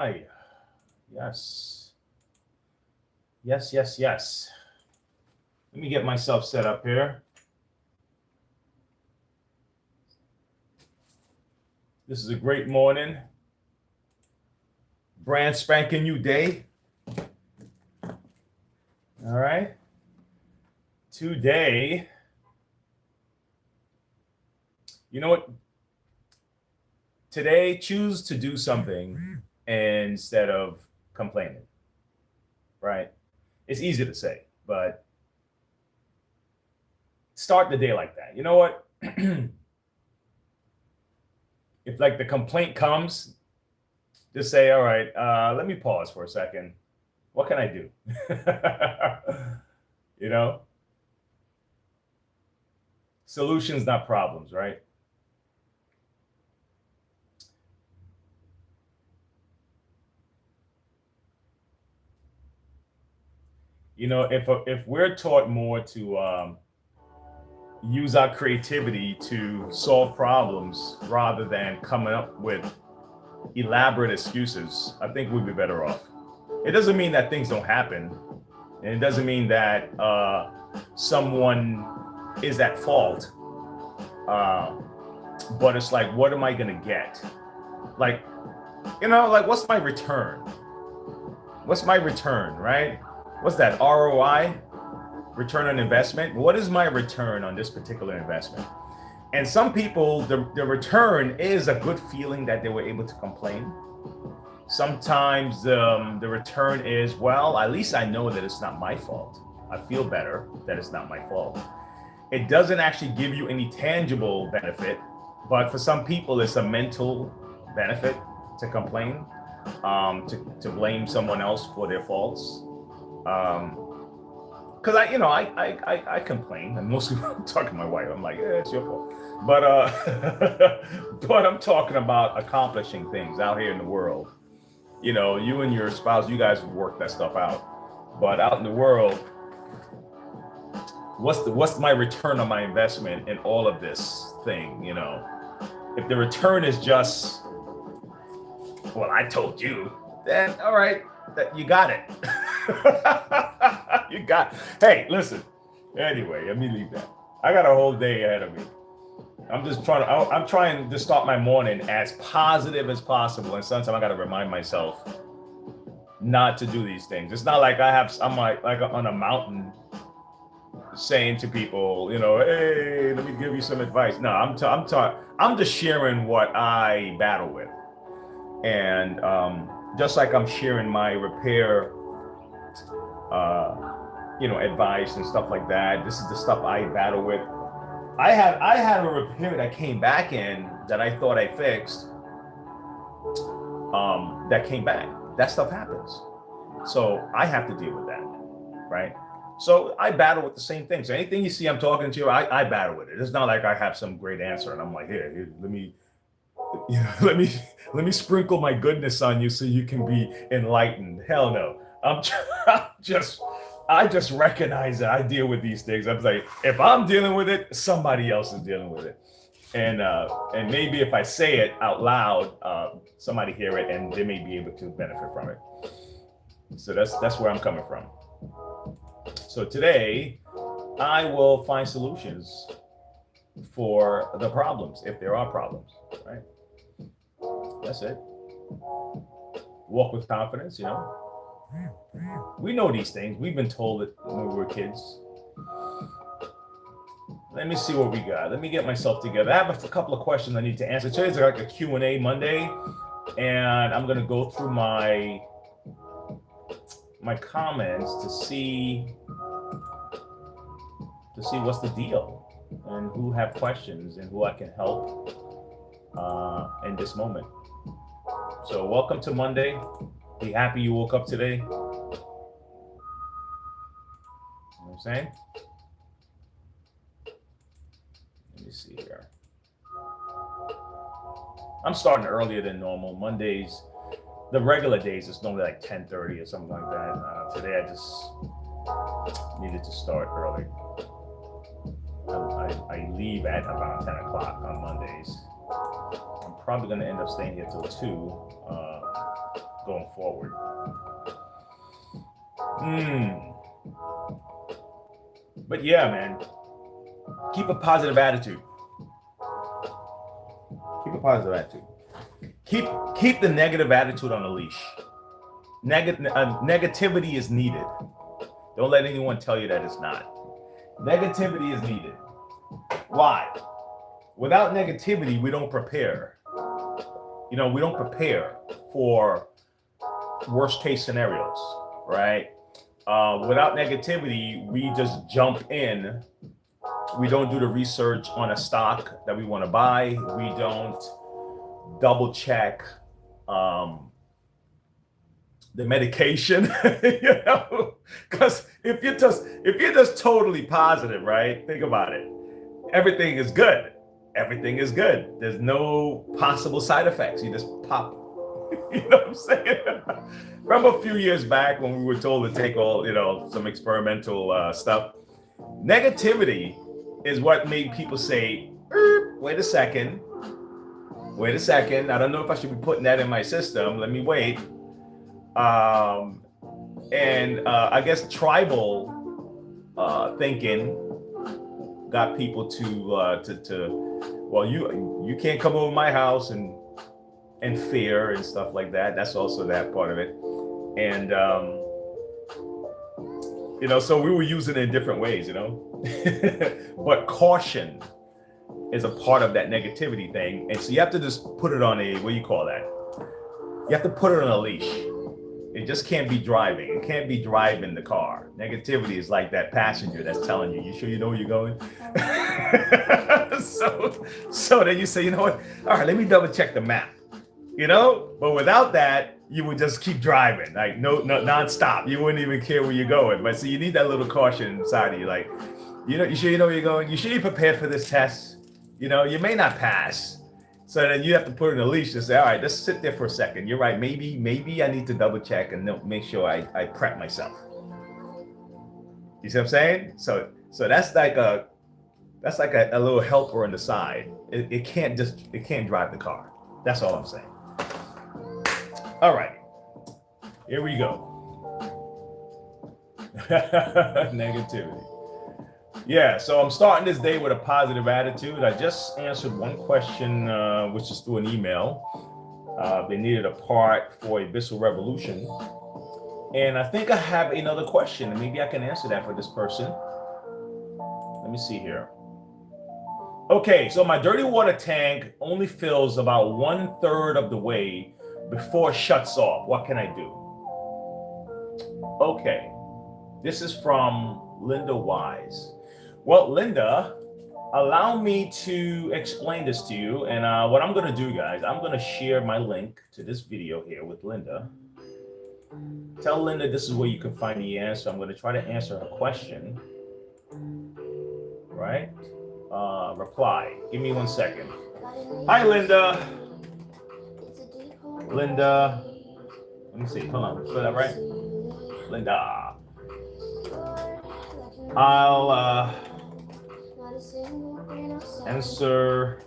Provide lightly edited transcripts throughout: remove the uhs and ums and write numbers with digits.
Hi. Yes. Yes, yes, yes. Let me get myself set up here. This is a great morning. Brand spanking new day. All right. Today, you know what? Today, choose to do something instead of complaining. Right? It's easy to say, but start the day like that. You know what? If like the complaint comes, just say, all right, let me pause for a second. What can I do? you know, solutions, not problems, right? You know, if we're taught more to use our creativity to solve problems rather than coming up with elaborate excuses, I think we'd be better off. It doesn't mean that things don't happen, and it doesn't mean that someone is at fault. Uh, but it's like, what am I gonna get? Like, like what's my return? What's my return, right? What's that ROI? Return on investment? What is my return on this particular investment? And some people, the return is a good feeling that they were able to complain. Sometimes the return is, well, at least I know that it's not my fault. I feel better that it's not my fault. It doesn't actually give you any tangible benefit, but for some people, it's a mental benefit to complain, to blame someone else for their faults. Because I complain, and mostly I'm talking to my wife. I'm like, yeah, it's your fault. But but I'm talking about accomplishing things out here in the world. You and your spouse, you guys work that stuff out. But out in the world, what's my return on my investment in all of this thing? If the return is just, well, I told you, then all right, that you got it. you got. Hey, listen. Anyway, let me leave that. I got a whole day ahead of me. I'm trying to start my morning as positive as possible, and sometimes I got to remind myself not to do these things. It's not like I'm like on a mountain saying to people, hey, let me give you some advice. No, I'm just sharing what I battle with, and just like I'm sharing my repair, advice and stuff like that. This is the stuff I battle with. I had a repair that came back in that I thought I fixed. That came back. That stuff happens. So I have to deal with that, right? So I battle with the same things. So anything you see I'm talking to you, I battle with it. It's not like I have some great answer and I'm like, here let me let me sprinkle my goodness on you so you can be enlightened. Hell no. I just recognize that I deal with these things. I'm like, if I'm dealing with it, somebody else is dealing with it. And maybe if I say it out loud, somebody hear it and they may be able to benefit from it. So that's where I'm coming from. So today, I will find solutions for the problems, if there are problems, right? That's it. Walk with confidence, We know these things. We've been told it when we were kids. Let me see what we got. Let me get myself together. I have a couple of questions I need to answer. Today's like a Q&A Monday, and I'm going to go through my comments to see what's the deal and who have questions and who I can help in this moment. So welcome to Monday. Be happy you woke up today. You know what I'm saying? Let me see here. I'm starting earlier than normal. Mondays, the regular days, it's normally like 10:30 or something like that. Today I just needed to start early. I leave at about 10 o'clock on Mondays. I'm probably going to end up staying here till 2. going forward. But yeah, man, keep a positive attitude. Keep a positive attitude. Keep the negative attitude on a leash. Negativity is needed. Don't let anyone tell you that it's not. Negativity is needed. Why? Without negativity, we don't prepare. We don't prepare for worst case scenarios, right? Without negativity, we just jump in. We don't do the research on a stock that we want to buy. We don't double check the medication, because if you're just totally positive, right? Think about it. Everything is good. Everything is good. There's no possible side effects. You just pop. You know what I'm saying? Remember a few years back when we were told to take all, some experimental stuff? Negativity is what made people say, wait a second. I don't know if I should be putting that in my system. Let me wait. I guess tribal thinking got people well, you can't come over my house and fear and stuff like that. That's also that part of it. And so we were using it in different ways, but caution is a part of that negativity thing. And so you have to just put it on what do you call that? You have to put it on a leash. It just can't be driving. It can't be driving the car. Negativity is like that passenger that's telling you, you sure you know where you're going? So then you say, you know what? All right, let me double check the map. But without that, you would just keep driving, like no nonstop. You wouldn't even care where you're going. But so you need that little caution inside of you, like, you sure you know where you're going? You sure you're prepared for this test? You may not pass. So then you have to put in a leash to say, all right, let's sit there for a second. You're right. Maybe I need to double check and make sure I prep myself. You see what I'm saying? So that's like a little helper on the side. It can't drive the car. That's all I'm saying. All right, here we go. Negativity. Yeah, so I'm starting this day with a positive attitude. I just answered one question, which is through an email. They needed a part for a Bissell Revolution. And I think I have another question, and maybe I can answer that for this person. Let me see here. Okay, so my dirty water tank only fills about 1/3 of the way before it shuts off. What can I do? Okay, this is from Linda Wise. Well, Linda, allow me to explain this to you. And what I'm going to do, guys, I'm going to share my link to this video here with Linda. Tell Linda this is where you can find the answer. I'm going to try to answer her question. Right? Reply. Give me 1 second. Hi, Linda. Linda. Let me see. Hold on. Is that right? Linda. I'll answer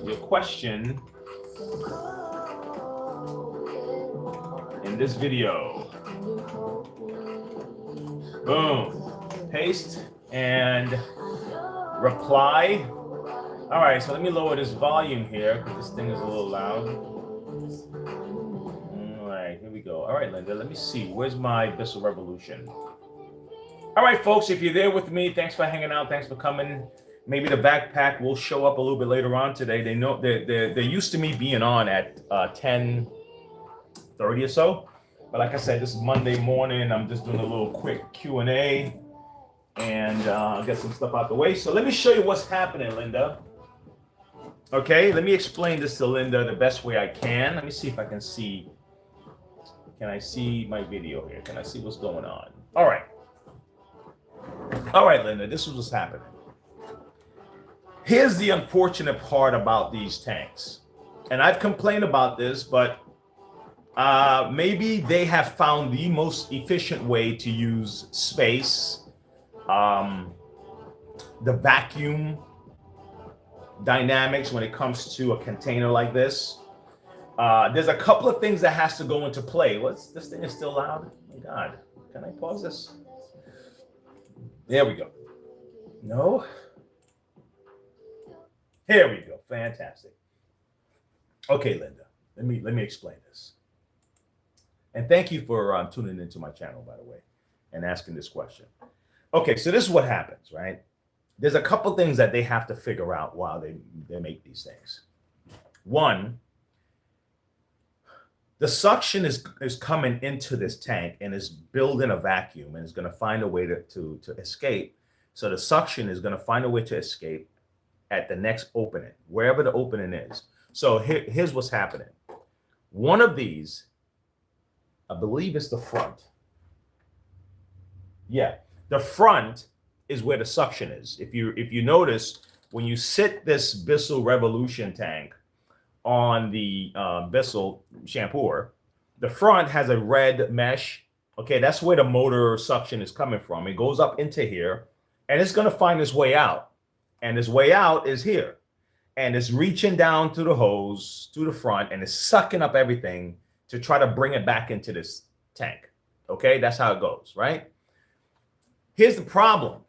your question in this video. Boom. Paste and reply. All right, so let me lower this volume here because this thing is a little loud. All right, here we go. All right, Linda, let me see. Where's my Bissell Revolution? All right, folks, if you're there with me, thanks for hanging out. Thanks for coming. Maybe the backpack will show up a little bit later on today. They know they're used to me being on at 10:30 or so. But like I said, this is Monday morning. I'm just doing a little quick Q&A and get some stuff out the way. So let me show you what's happening, Linda. Okay, let me explain this to Linda the best way I can. Let me see if I can see. Can I see my video here? Can I see what's going on? All right. All right, Linda, this is what's happening. Here's the unfortunate part about these tanks. And I've complained about this, but maybe they have found the most efficient way to use space, the vacuum dynamics when it comes to a container like this. There's a couple of things that has to go into play. What's this thing is still loud? Oh my God, can I pause this? There we go. No. Here we go. Fantastic. Okay, Linda, let me explain this. And thank you for tuning into my channel, by the way, and asking this question. Okay, so this is what happens, right? There's a couple things that they have to figure out while they make these things. One, the suction is coming into this tank and is building a vacuum and is going to find a way to escape. So the suction is going to find a way to escape at the next opening, wherever the opening is. So here's what's happening. One of these, I believe it's the front. Yeah, the front is where the suction is. If you notice, when you sit this Bissell Revolution tank on the Bissell shampooer, the front has a red mesh. Okay, that's where the motor suction is coming from. It goes up into here, and it's going to find its way out. And its way out is here. And it's reaching down to the hose, to the front, and it's sucking up everything to try to bring it back into this tank. Okay, that's how it goes, right? Here's the problem.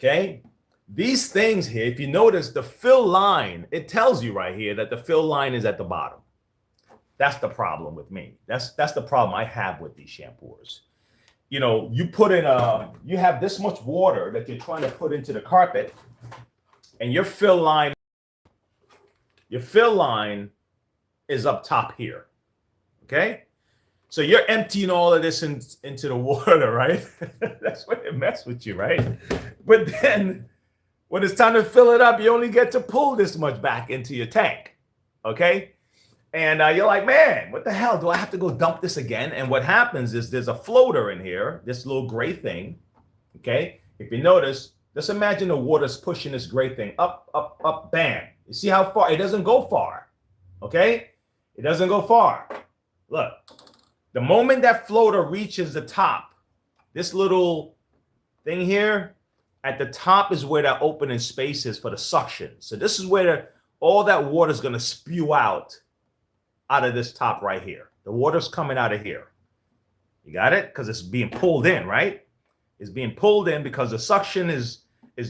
Okay, these things here, if you notice the fill line, it tells you right here that the fill line is at the bottom. That's the problem with me. That's the problem I have with these shampooers. You know, you put in you have this much water that you're trying to put into the carpet, and your fill line is up top here. Okay, so you're emptying all of this into the water, right? That's when it mess with you, right? But then when it's time to fill it up, you only get to pull this much back into your tank. Okay, and you're like, man, what the hell? Do I have to go dump this again? And what happens is there's a floater in here, this little gray thing. Okay, if you notice, just imagine the water's pushing this gray thing up, up, up, bam. You see how far? It doesn't go far. Okay, it doesn't go far. Look, the moment that floater reaches the top, this little thing here, at the top is where that opening space is for the suction. So this is where all that water is going to spew out of this top right here. The water's coming out of here. You got it? Because it's being pulled in, right? It's being pulled in because the suction is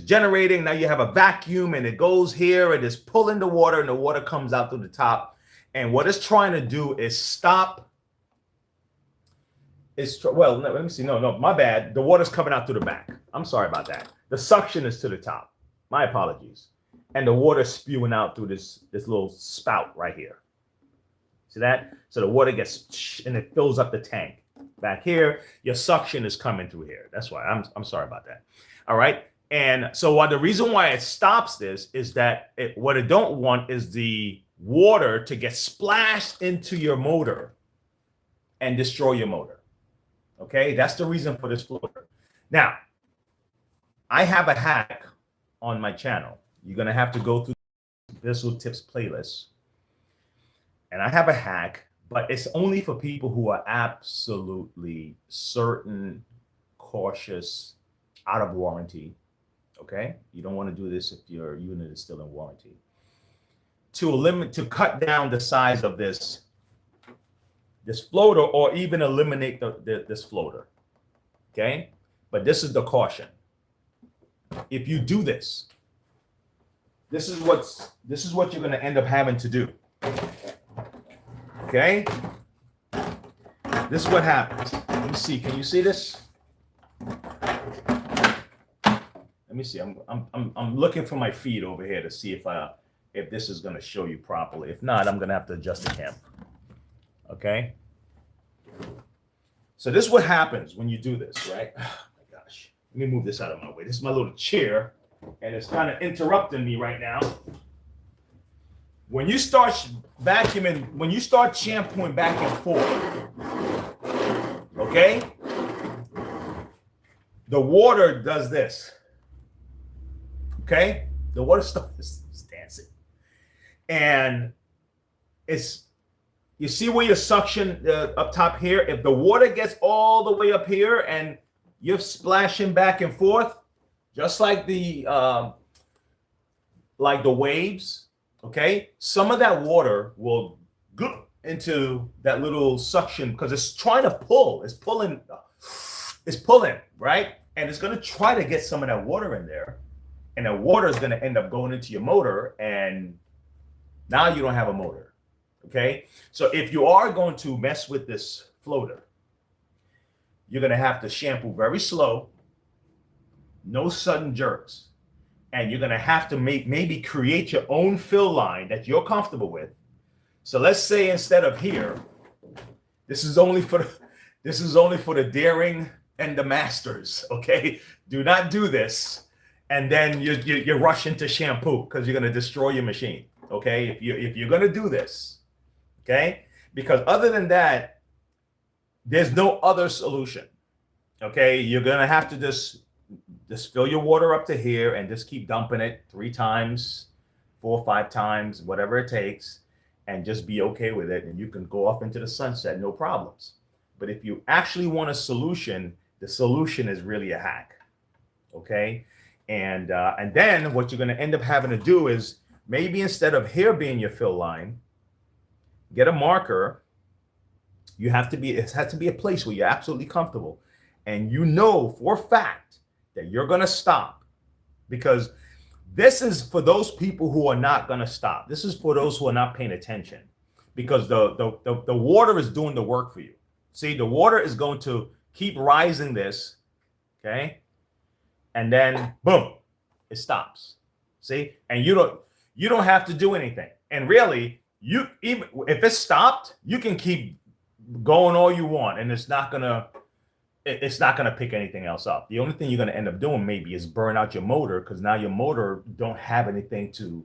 generating. Now you have a vacuum and it goes here and it's pulling the water and the water comes out through the top. And what it's trying to do is stop. Well, let me see. No, my bad. The water's coming out through the back. I'm sorry about that. The suction is to the top. My apologies. And the water spewing out through this little spout right here. See that? So the water gets and it fills up the tank. Back here, your suction is coming through here. That's why I'm sorry about that. All right. And so the reason why it stops this is that what it don't want is the water to get splashed into your motor and destroy your motor. Okay, that's the reason for this floater. Now, I have a hack on my channel. You're going to have to go through Bissell Tips playlist. And I have a hack, but it's only for people who are absolutely certain, cautious, out of warranty. Okay, you don't want to do this if your unit is still in warranty. To cut down the size of this floater, or even eliminate this floater. Okay, but this is the caution. If you do this, this is what you're going to end up having to do. Okay, this is what happens. Let me see. Can you see this? Let me see. I'm looking for my feed over here to see if this is going to show you properly. If not, I'm going to have to adjust the camera. Okay. So this is what happens when you do this, right? Oh my gosh. Let me move this out of my way. This is my little chair, and it's kind of interrupting me right now. When you start vacuuming, when you start shampooing back and forth, okay, the water does this. Okay, the water starts dancing, and you see where your suction up top here. If the water gets all the way up here and you're splashing back and forth, just like the waves. Okay, some of that water will into that little suction because it's trying to pull. It's pulling, right? And it's going to try to get some of that water in there. And the water is going to end up going into your motor. And now you don't have a motor. Okay. So if you are going to mess with this floater, you're going to have to shampoo very slow, no sudden jerks. And you're going to have to maybe create your own fill line that you're comfortable with. So let's say instead of here, this is only for the daring and the masters. Okay, do not do this, and then you rush into shampoo because you're going to destroy your machine. Okay, if you're going to do this, okay, because other than that, there's no other solution. Okay, you're going to have to just fill your water up to here and just keep dumping it 3 times, 4 or 5 times, whatever it takes. And just be okay with it, and you can go off into the sunset, no problems. But if you actually want a solution, the solution is really a hack, okay? And then what you're going to end up having to do is maybe instead of here being your fill line, get a marker. It has to be a place where you're absolutely comfortable, and you know for a fact that you're going to stop, because this is for those people who are not going to stop. This is for those who are not paying attention, because the water is doing the work for you. See, the water is going to keep rising this, okay? And then boom, it stops. See? And you don't have to do anything. And really, even if it stopped, you can keep going all you want, and it's not gonna pick anything else up. The only thing you're gonna end up doing maybe is burn out your motor, because now your motor don't have anything to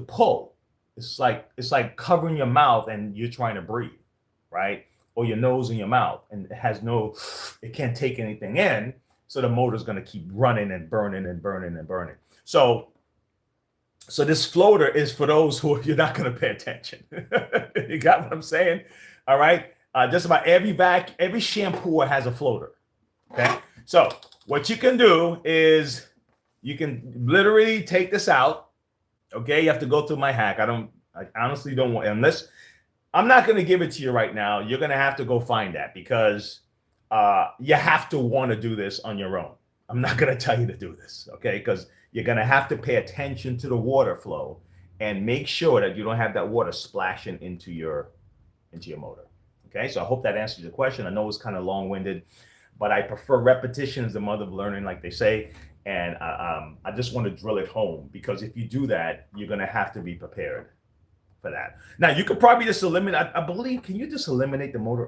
pull. It's like covering your mouth and you're trying to breathe, right? Or your nose and your mouth, and it can't take anything in. So the motor's gonna keep running and burning and burning and burning. So this floater is for those who you're not gonna pay attention. You got what I'm saying? All right. Just about every shampoo has a floater. Okay. So what you can do is you can literally take this out. Okay. You have to go through my hack. I honestly don't want, unless I'm not going to give it to you right now. You're going to have to go find that, because you have to want to do this on your own. I'm not going to tell you to do this. Okay. Because you're going to have to pay attention to the water flow and make sure that you don't have that water splashing into your motor. Okay, so I hope that answers your question. I know it's kind of long-winded, but I prefer repetition as the mother of learning, like they say. And I just want to drill it home, because if you do that, you're going to have to be prepared for that. Now, you could probably just eliminate, I believe, can you just eliminate the motor?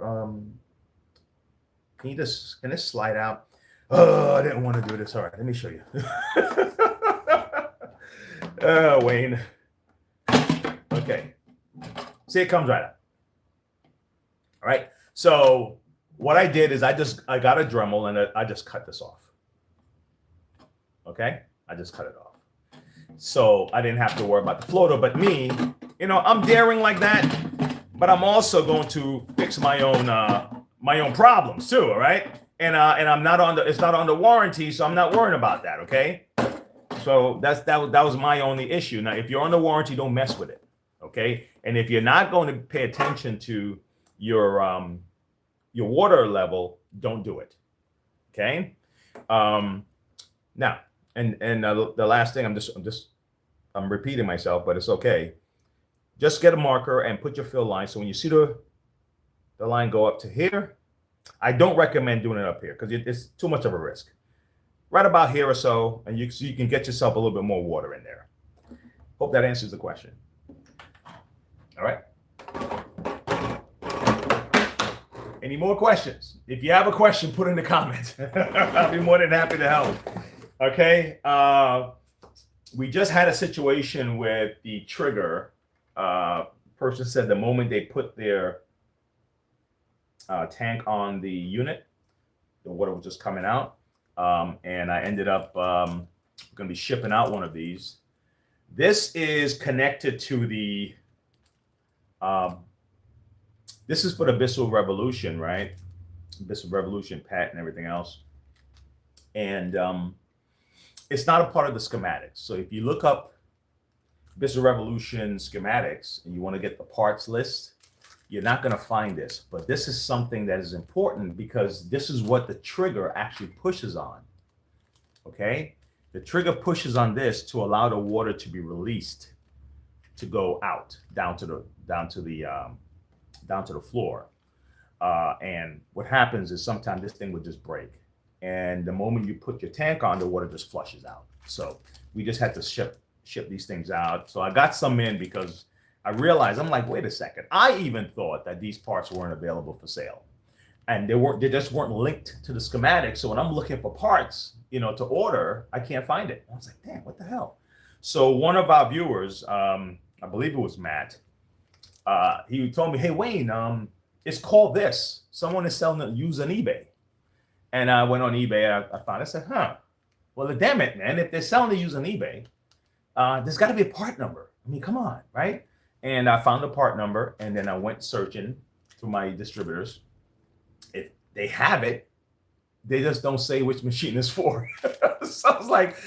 Can this slide out? Oh, I didn't want to do this. All right, let me show you. Wayne. Okay. See, it comes right out. All right. So what I did is I got a Dremel and I just cut this off. Okay. I just cut it off. So I didn't have to worry about the floater. But me, I'm daring like that, but I'm also going to fix my own problems too. All right. And I'm not it's not under warranty, so I'm not worrying about that. Okay. So that was my only issue. Now, if you're under warranty, don't mess with it. Okay. And if you're not going to pay attention to your water level, don't do it. Okay. Now, and the last thing, I'm repeating myself, but it's okay. Just get a marker and put your fill line. So when you see the line go up to here, I don't recommend doing it up here because it's too much of a risk. Right about here or so, and you can get yourself a little bit more water in there. Hope that answers the question. All right. Any more questions? If you have a question, put in the comments. I'll be more than happy to help. Okay. We just had a situation with the trigger. Person said the moment they put their tank on the unit, the water was just coming out. And I ended up going to be shipping out one of these. This is connected to the this is for the Bissell Revolution, right? Bissell Revolution PET and everything else. And it's not a part of the schematics. So if you look up Business Revolution schematics and you want to get the parts list, you're not going to find this. But this is something that is important because this is what the trigger actually pushes on. Okay? The trigger pushes on this to allow the water to be released to go out down to the floor. And what happens is sometimes this thing would just break. And the moment you put your tank on, the water just flushes out. So we just had to ship these things out. So I got some in because I realized, I'm like, wait a second. I even thought that these parts weren't available for sale. And they just weren't linked to the schematic. So when I'm looking for parts, to order, I can't find it. I was like, damn, what the hell? So one of our viewers, I believe it was Matt, he told me, hey, Wayne, it's called this. Someone is selling it used on eBay. And I went on eBay. I found it. I said, well, damn it, man. If they're selling it used on eBay, there's got to be a part number. I mean, come on, right? And I found the part number, and then I went searching through my distributors. If they have it, they just don't say which machine it's for. So I was like,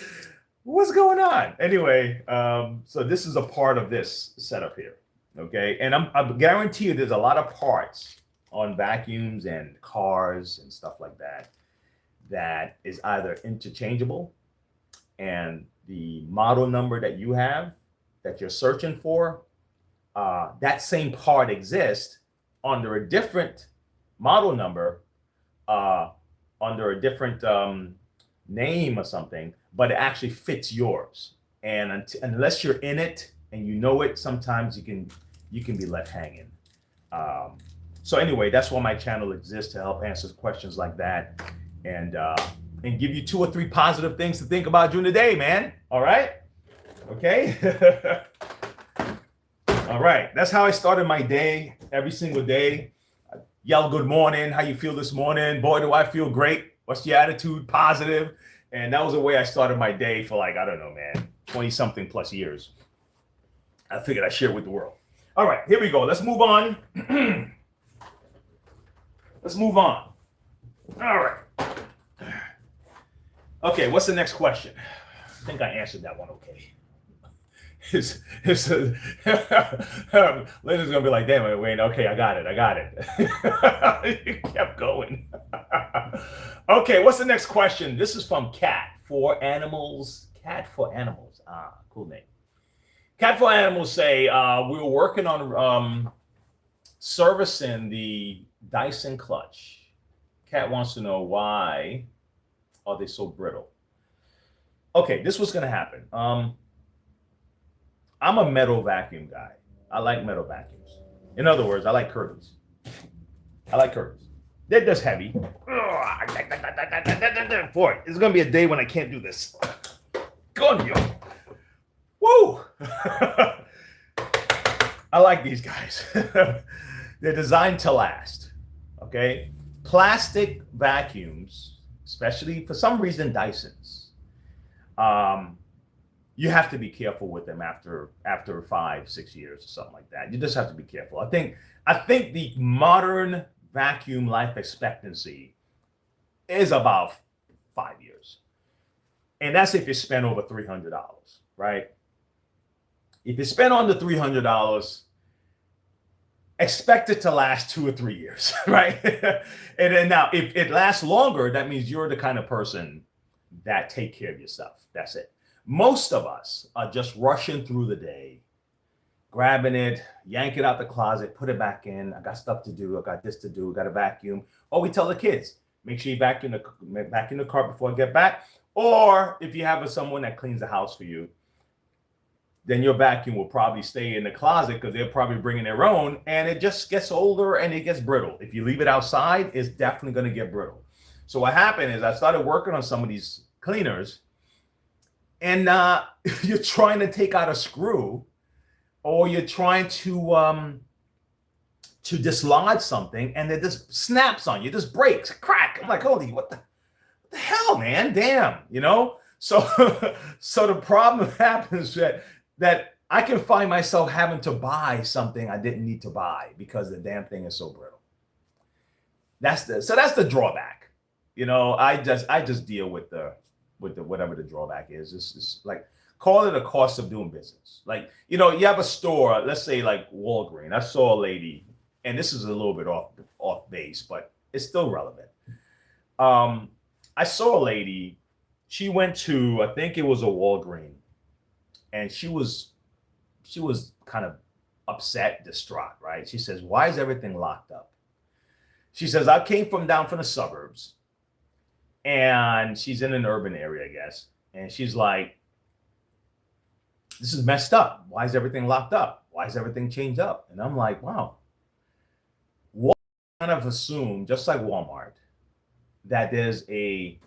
what's going on? Anyway, so this is a part of this setup here, okay? And I guarantee you there's a lot of parts on vacuums and cars and stuff like that that is either interchangeable, and the model number that you have that you're searching for, that same part exists under a different model number, under a different name or something, but it actually fits yours. And unless you're in it and you know it, sometimes you can be left hanging. So anyway, that's why my channel exists, to help answer questions like that, and give you 2 or 3 positive things to think about during the day, man. All right? Okay? All right. That's how I started my day every single day. Yell good morning. How you feel this morning? Boy, do I feel great. What's your attitude? Positive. And that was the way I started my day for, like, I don't know, man, 20 something plus years. I figured I'd share it with the world. All right, here we go. Let's move on. Let's move on. All right. Okay, what's the next question? I think I answered that one okay. Linda's gonna be like, damn, Wayne, okay, I got it. You kept going. Okay, what's the next question? This is from Cat for Animals. Cat for Animals. Cool name. Cat for Animals say, we were working on servicing the Dyson clutch. Cat wants to know, why are they so brittle? Okay, this was gonna happen. I'm a metal vacuum guy. I like metal vacuums. In other words, I like curtains. They're just heavy. Boy, it's gonna be a day when I can't do this. Go on, yo. Woo! I like these guys. They're designed to last. Okay? Plastic vacuums, especially for some reason Dysons, you have to be careful with them after 5-6 years or something like that. You just have to be careful. I think the modern vacuum life expectancy is about 5 years. And that's if you spend over $300, right? If you spend under $300, expect it to last 2 or 3 years, right? And then now, if it lasts longer, that means you're the kind of person that take care of yourself. That's it. Most of us are just rushing through the day, grabbing it, yank it out the closet, put it back in. I got stuff to do. I got this to do. Got to vacuum. Or we tell the kids, make sure you vacuum the car before I get back. Or if you have someone that cleans the house for you, then your vacuum will probably stay in the closet because they're probably bringing their own, and it just gets older and it gets brittle. If you leave it outside, it's definitely going to get brittle. So what happened is I started working on some of these cleaners, and you're trying to take out a screw, or you're trying to dislodge something, and it just snaps on you, just breaks, crack. I'm like, holy, what the hell, man? Damn, So the problem happens that I can find myself having to buy something I didn't need to buy because the damn thing is so brittle. That's the drawback. I just deal with the whatever the drawback is. It's like Call it a cost of doing business. Like, you have a store, let's say like Walgreens. I saw a lady, and this is a little bit off base, but it's still relevant. I saw a lady. She went to, I think it was a Walgreens, and she was kind of upset, distraught, right? She says, "Why is everything locked up?" She says, "I came down from the suburbs, and she's in an urban area, I guess, and she's like, this is messed up. Why is everything locked up? Why is everything changed up?" And I'm like, wow. Walmart kind of assume, just like Walmart, that there's a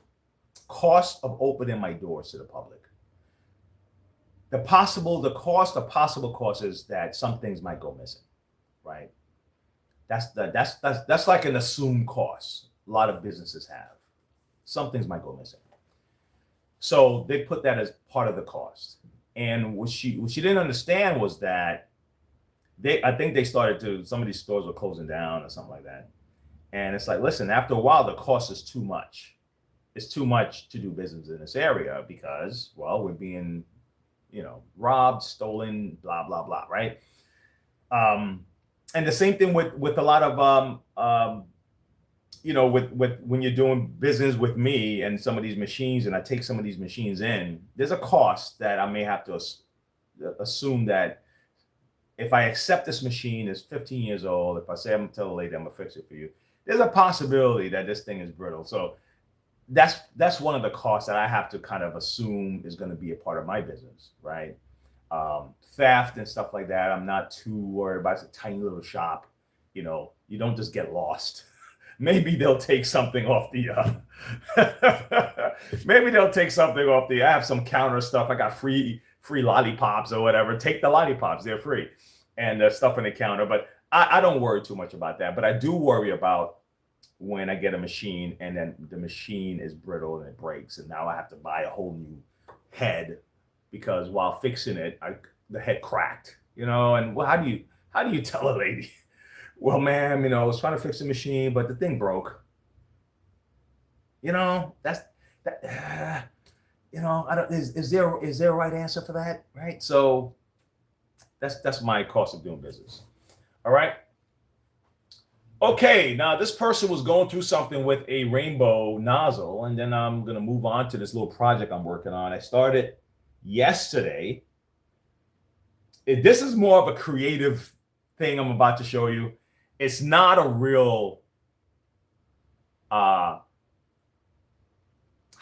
cost of opening my doors to the public. The possible cost is that some things might go missing, right? That's like an assumed cost. A lot of businesses have. Some things might go missing. So they put that as part of the cost. And what she didn't understand was that I think they started to, some of these stores were closing down or something like that. And it's like, listen, after a while, the cost is too much. It's too much to do business in this area because, well, we're being, robbed, stolen, blah, blah, blah, right? And the same thing with a lot of, with when you're doing business with me and some of these machines, and I take some of these machines in, there's a cost that I may have to assume that if I accept this machine is 15 years old, if I say I'm gonna tell the lady I'm gonna fix it for you, there's a possibility that this thing is brittle. So that's one of the costs that I have to kind of assume is going to be a part of my business, right? Theft and stuff like that, I'm not too worried about. It's a tiny little shop, you don't just get lost. Maybe they'll take something off the I have some counter stuff. I got free lollipops or whatever. Take the lollipops, they're free. And stuff on the counter. But I don't worry too much about that. But I do worry about when I get a machine and then the machine is brittle and it breaks, and now I have to buy a whole new head because while fixing it, the head cracked. And well, how do you tell a lady, well, ma'am, I was trying to fix the machine, but the thing broke. That's that. I don't. Is there a right answer for that? Right. So that's my cost of doing business. All right. Okay, now this person was going through something with a rainbow nozzle, and then I'm going to move on to this little project I'm working on. I started yesterday. This is more of a creative thing I'm about to show you. It's not a real how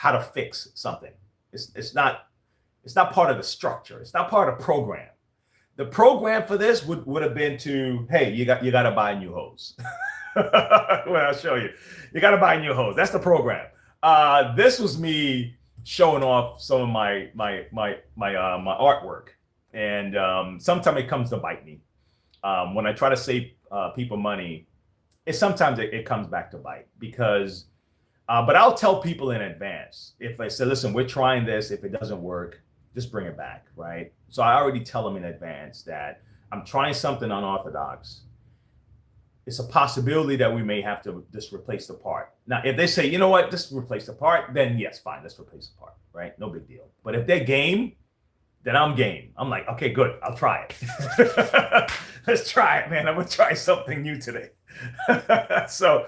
to fix something. It's not part of the structure. It's not part of the program. The program for this would have been to, hey, you got to buy a new hose. Well, I'll show you. You got to buy a new hose. That's the program. This was me showing off some of my artwork, and sometimes it comes to bite me. When I try to save people money, sometimes it comes back to bite because. But I'll tell people in advance if I say, listen, we're trying this. If it doesn't work, just bring it back, right? So I already tell them in advance that I'm trying something unorthodox. It's a possibility that we may have to just replace the part. Now, if they say, you know what, just replace the part, then yes, fine, let's replace the part, right? No big deal. But if they're game, then I'm game. I'm like, okay, good, I'll try it. Let's try it, man. I'm gonna try something new today. So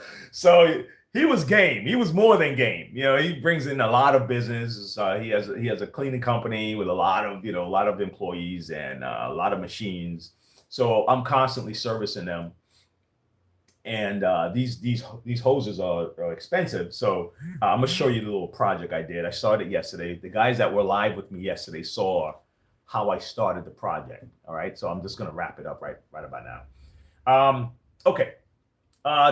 he was game. He was more than game. He brings in a lot of business. He has a cleaning company with a lot of employees and a lot of machines. So I'm constantly servicing them. And these hoses are expensive. So I'm gonna show you the little project I did. I started yesterday. The guys that were live with me yesterday saw how I started the project. All right. So I'm just gonna wrap it up right about now. Okay.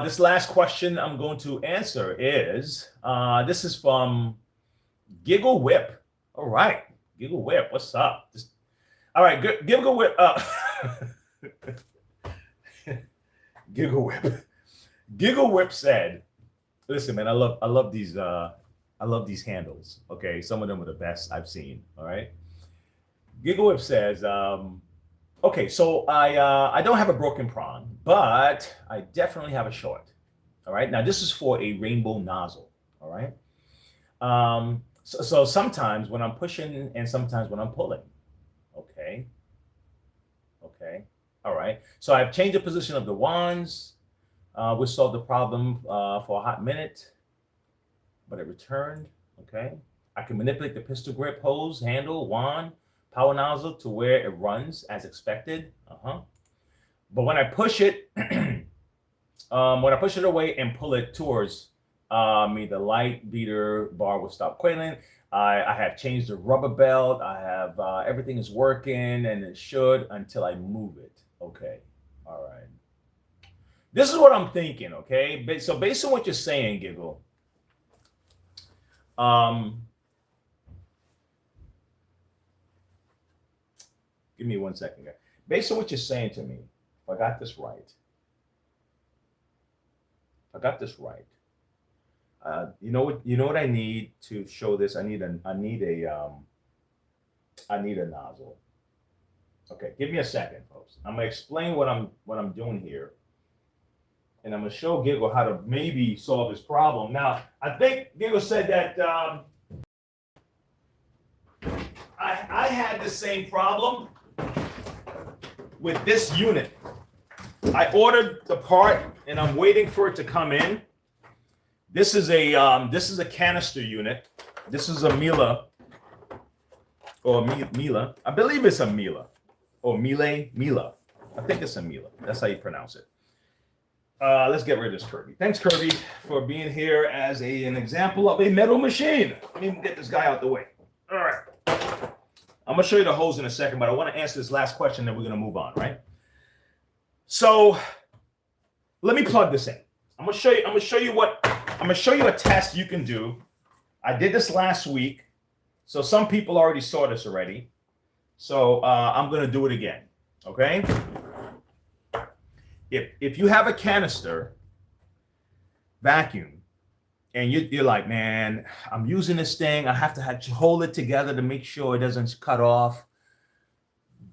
This last question I'm going to answer is, this is from Giggle Whip. All right, Giggle Whip, what's up? All right, Giggle Whip. Giggle Whip. Giggle Whip said, "Listen, man, I love these handles. Okay, some of them are the best I've seen. All right." Giggle Whip says, "Okay, so I don't have a broken prong, but I definitely have a short. All right. Now this is for a rainbow nozzle. All right. So sometimes when I'm pushing and sometimes when I'm pulling. Okay. Okay. All right. So I've changed the position of the wands. We solved the problem for a hot minute, but it returned. Okay. I can manipulate the pistol grip, hose, handle, wand, power nozzle to where it runs as expected. But when I push it, away and pull it towards me, the light beater bar will stop quailing. I have changed the rubber belt. I have everything is working, and it should until I move it. Okay. All right. This is what I'm thinking. Okay. So based on what you're saying, Giggle, give me 1 second, guys. Based on what you're saying to me, if I got this right, you know what I need to show this. I need a nozzle. Okay, give me a second, folks. I'm gonna explain what I'm doing here, and I'm gonna show Giggle how to maybe solve this problem. Now, I think Giggle said that I had the same problem with this unit. I ordered the part and I'm waiting for it to come in. This is a canister unit. This is a Mila or Mila. I believe it's a Mila or Mila. I think it's a Mila. That's how you pronounce it. Let's get rid of this Kirby. Thanks, Kirby, for being here as an example of a metal machine. Let me get this guy out the way. All right. I'm gonna show you the hose in a second, but I want to answer this last question, then we're gonna move on, right? So let me plug this in. I'm gonna show you a test you can do. I did this last week, so some people already saw this already. So I'm gonna do it again. Okay. If you have a canister vacuum and you're like, man, I'm using this thing, I have to hold it together to make sure it doesn't cut off.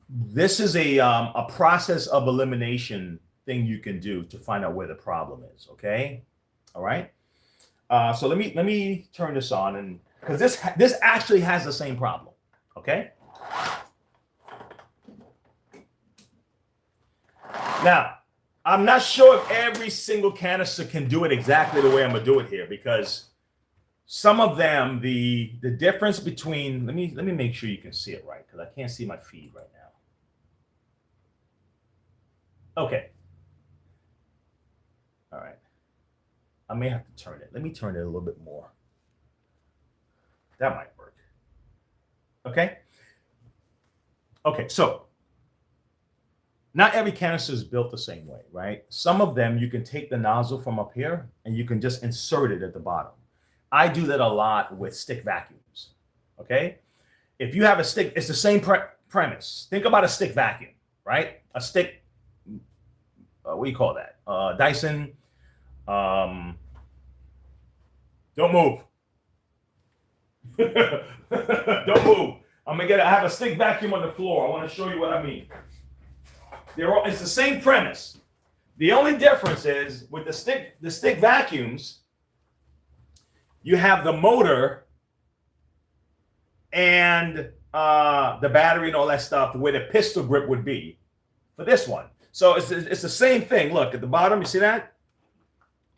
This is a process of elimination thing you can do to find out where the problem is. Okay, all right. So let me turn this on, and because this actually has the same problem. Okay. Now, I'm not sure if every single canister can do it exactly the way I'm gonna do it here, because some of them, the difference between, let me make sure you can see it right, because I can't see my feed right now. Okay. All right. I may have to turn it. Let me turn it a little bit more. That might work. Okay. Okay, so not every canister is built the same way, right? Some of them you can take the nozzle from up here and you can just insert it at the bottom. I do that a lot with stick vacuums. Okay. If you have a stick, it's the same premise. Think about a stick vacuum, right? A stick, what do you call that? Dyson. Don't move. Don't move. I have a stick vacuum on the floor. I want to show you what I mean. It's the same premise. The only difference is with the stick vacuums, you have the motor and the battery and all that stuff where the pistol grip would be for this one. So it's the same thing. Look at the bottom. You see that?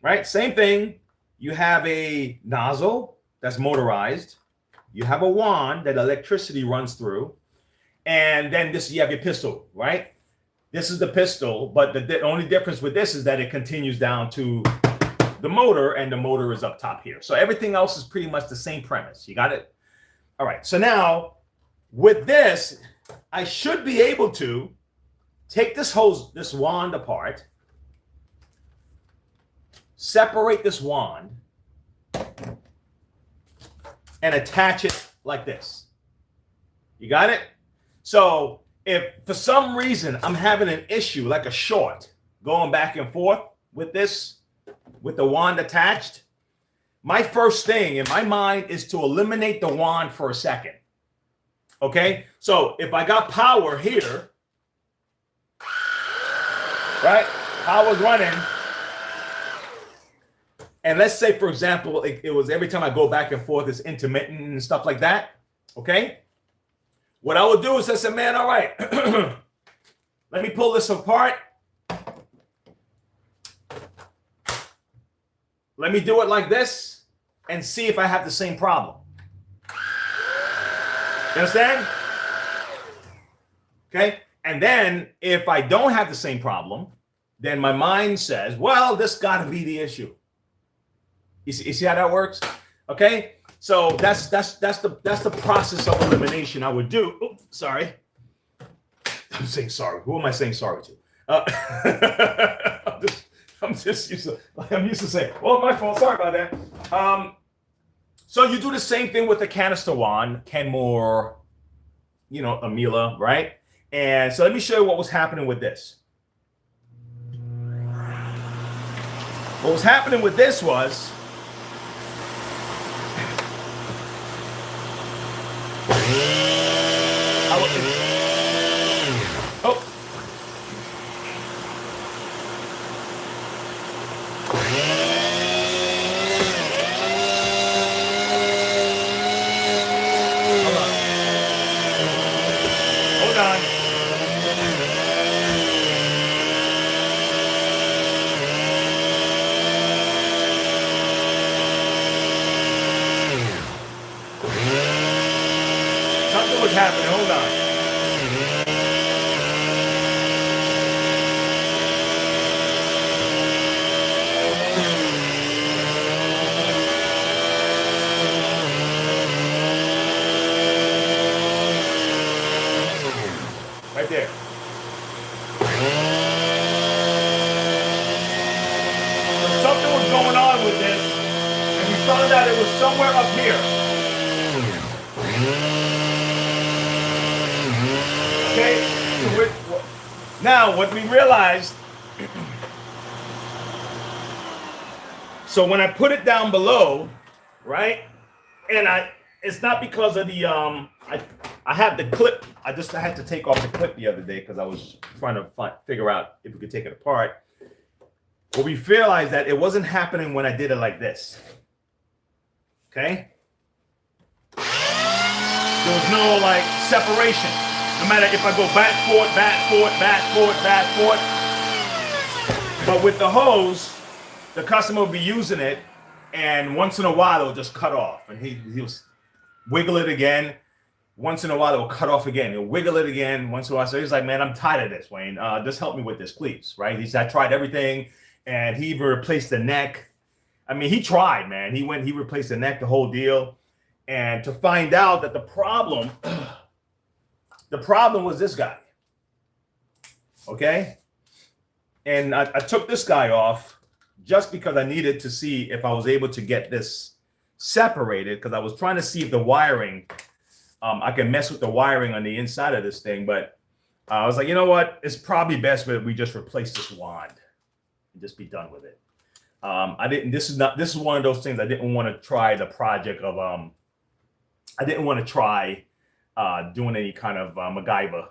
Right? Same thing. You have a nozzle that's motorized. You have a wand that electricity runs through. And then you have your pistol, right? This is the pistol, but the only difference with this is that it continues down to the motor, and the motor is up top here. So everything else is pretty much the same premise. You got it? All right. So now with this, I should be able to take this wand apart, separate this wand, and attach it like this. You got it? So if for some reason I'm having an issue, like a short, going back and forth with the wand attached, my first thing in my mind is to eliminate the wand for a second. Okay? So if I got power here, right? Power's running. And let's say, for example, it was every time I go back and forth, it's intermittent and stuff like that. Okay. What I would do is I said, man, all right, let me pull this apart. Let me do it like this and see if I have the same problem. You understand? Okay. And then if I don't have the same problem, then my mind says, well, this got to be the issue. You see how that works? Okay. So that's the process of elimination I would do. Oops, sorry. I'm saying sorry. Who am I saying sorry to? I'm just used to saying, well, my fault. Sorry about that. So you do the same thing with the canister wand, Kenmore, Amila, right? And so let me show you what was happening with this. What was happening with this was, something was happening. Hold on. Right there. So something was going on with this, and we found out it was somewhere up here. Okay, so now what we realized, so when I put it down below, right, and it's not because of the, I have the clip, I had to take off the clip the other day because I was trying to figure out if we could take it apart. But we realized that it wasn't happening when I did it like this, okay? There was no like separation. No matter if I go back, forward, back, forward, back, forward, back, forward. But with the hose, the customer will be using it, and once in a while it'll just cut off, and he'll wiggle it again. Once in a while it'll cut off again. He'll wiggle it again. Once in a while, so he's like, "Man, I'm tired of this, Wayne. Just help me with this, please." Right? He said, "I tried everything," and he even replaced the neck. I mean, he tried, man. He replaced the neck, the whole deal, and to find out that the problem. The problem was this guy, okay? And I took this guy off just because I needed to see if I was able to get this separated, because I was trying to see if the wiring, I can mess with the wiring on the inside of this thing, but I was like, you know what? It's probably best that we just replace this wand and just be done with it. This is one of those things I didn't want to try the project of, I didn't want to try doing any kind of MacGyver,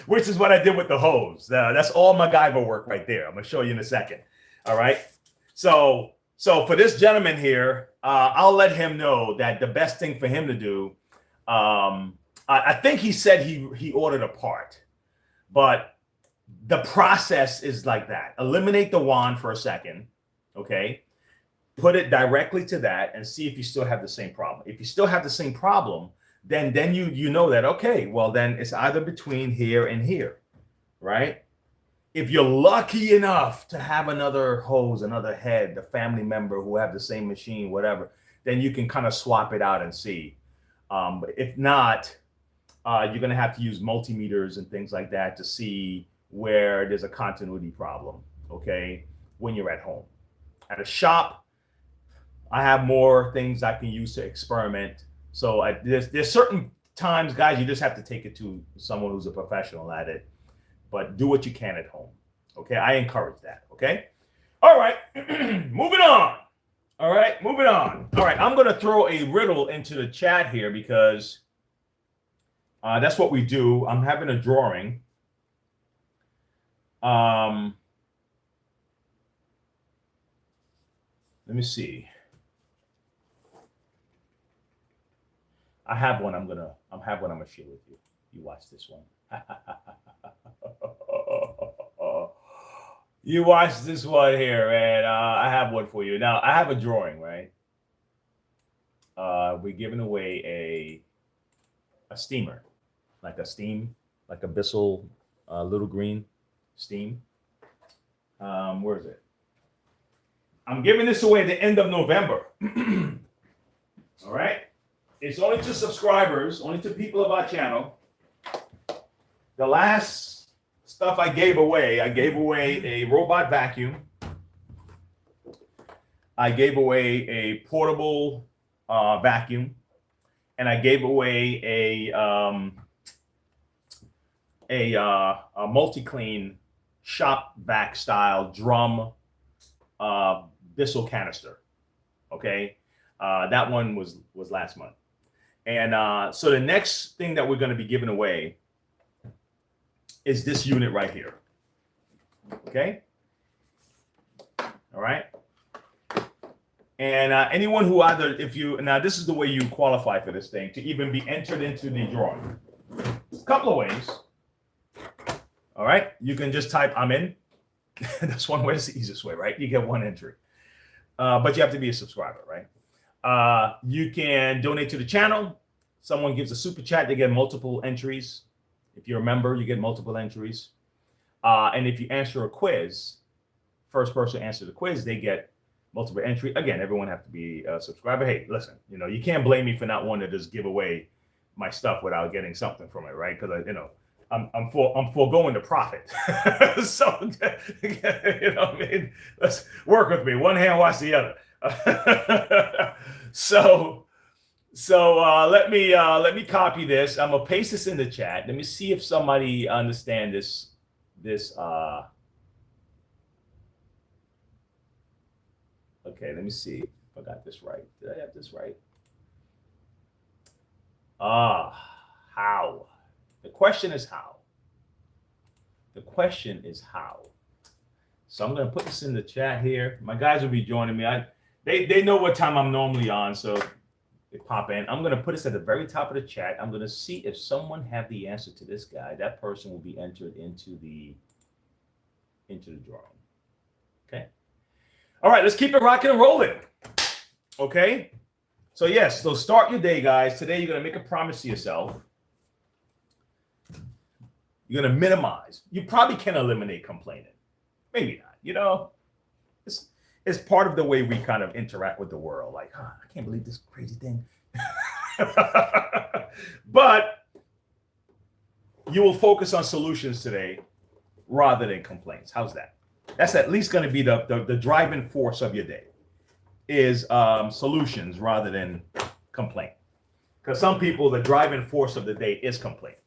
which is what I did with the hose. That's all MacGyver work right there. I'm gonna show you in a second. All right. So for this gentleman here, I'll let him know that the best thing for him to do, I think he said he ordered a part, but the process is like that. Eliminate the wand for a second, okay? Put it directly to that and see if you still have the same problem. If you still have the same problem, then you know that, okay, well, then it's either between here and here, right? If you're lucky enough to have another hose, another head, a family member who have the same machine, whatever, then you can kind of swap it out and see. But if not, you're going to have to use multimeters and things like that to see where there's a continuity problem, okay, when you're at home. At a shop, I have more things I can use to experiment. So there's certain times, guys, you just have to take it to someone who's a professional at it, but do what you can at home. Okay, I encourage that. Okay, all right, moving on. All right, moving on. All right, I'm gonna throw a riddle into the chat here because that's what we do. I'm having a drawing. Let me see. I have one. I'm gonna share with you. You watch this one. You watch this one here, man. I have one for you. Now I have a drawing, right? We're giving away a steamer, like a Bissell little green steam. Where is it? I'm giving this away at the end of November. All right. It's only to subscribers, only to people of our channel. The last stuff I gave away a robot vacuum. I gave away a portable vacuum, and I gave away a multi-clean shop vac style drum Bissell canister. Okay, that one was last month. And so the next thing that we're going to be giving away is this unit right here. Okay. All right. And anyone who now this is the way you qualify for this thing to even be entered into the drawing. A couple of ways. All right. You can just type "I'm in." That's one way. It's the easiest way, right? You get one entry. But you have to be a subscriber, right? You can donate to the channel. Someone gives a super chat, they get multiple entries. If you're a member, you get multiple entries. And if you answer a quiz, first person to answer the quiz, they get multiple entry. Again, everyone have to be a subscriber. Hey, listen, you can't blame me for not wanting to just give away my stuff without getting something from it, right? Because I'm foregoing the profit. So I mean, let's work with me. One hand wash the other. So let me copy this. I'm gonna paste this in the chat. Let me see if somebody understand this. Okay, let me see if I got this right. Did I have this right? How? The question is how. The question is how. So I'm gonna put this in the chat here. My guys will be joining me. They know what time I'm normally on, so they pop in. I'm gonna put this at the very top of the chat. I'm gonna see if someone have the answer to this guy. That person will be entered into the drawing. Okay. All right, let's keep it rocking and rolling. Okay. So yes, so start your day, guys. Today you're gonna make a promise to yourself. You're gonna minimize. You probably can eliminate complaining. Maybe not. It's part of the way we kind of interact with the world. Like, I can't believe this crazy thing. But you will focus on solutions today rather than complaints. How's that? That's at least going to be the driving force of your day is solutions rather than complaint. Because some people, the driving force of the day is complaint.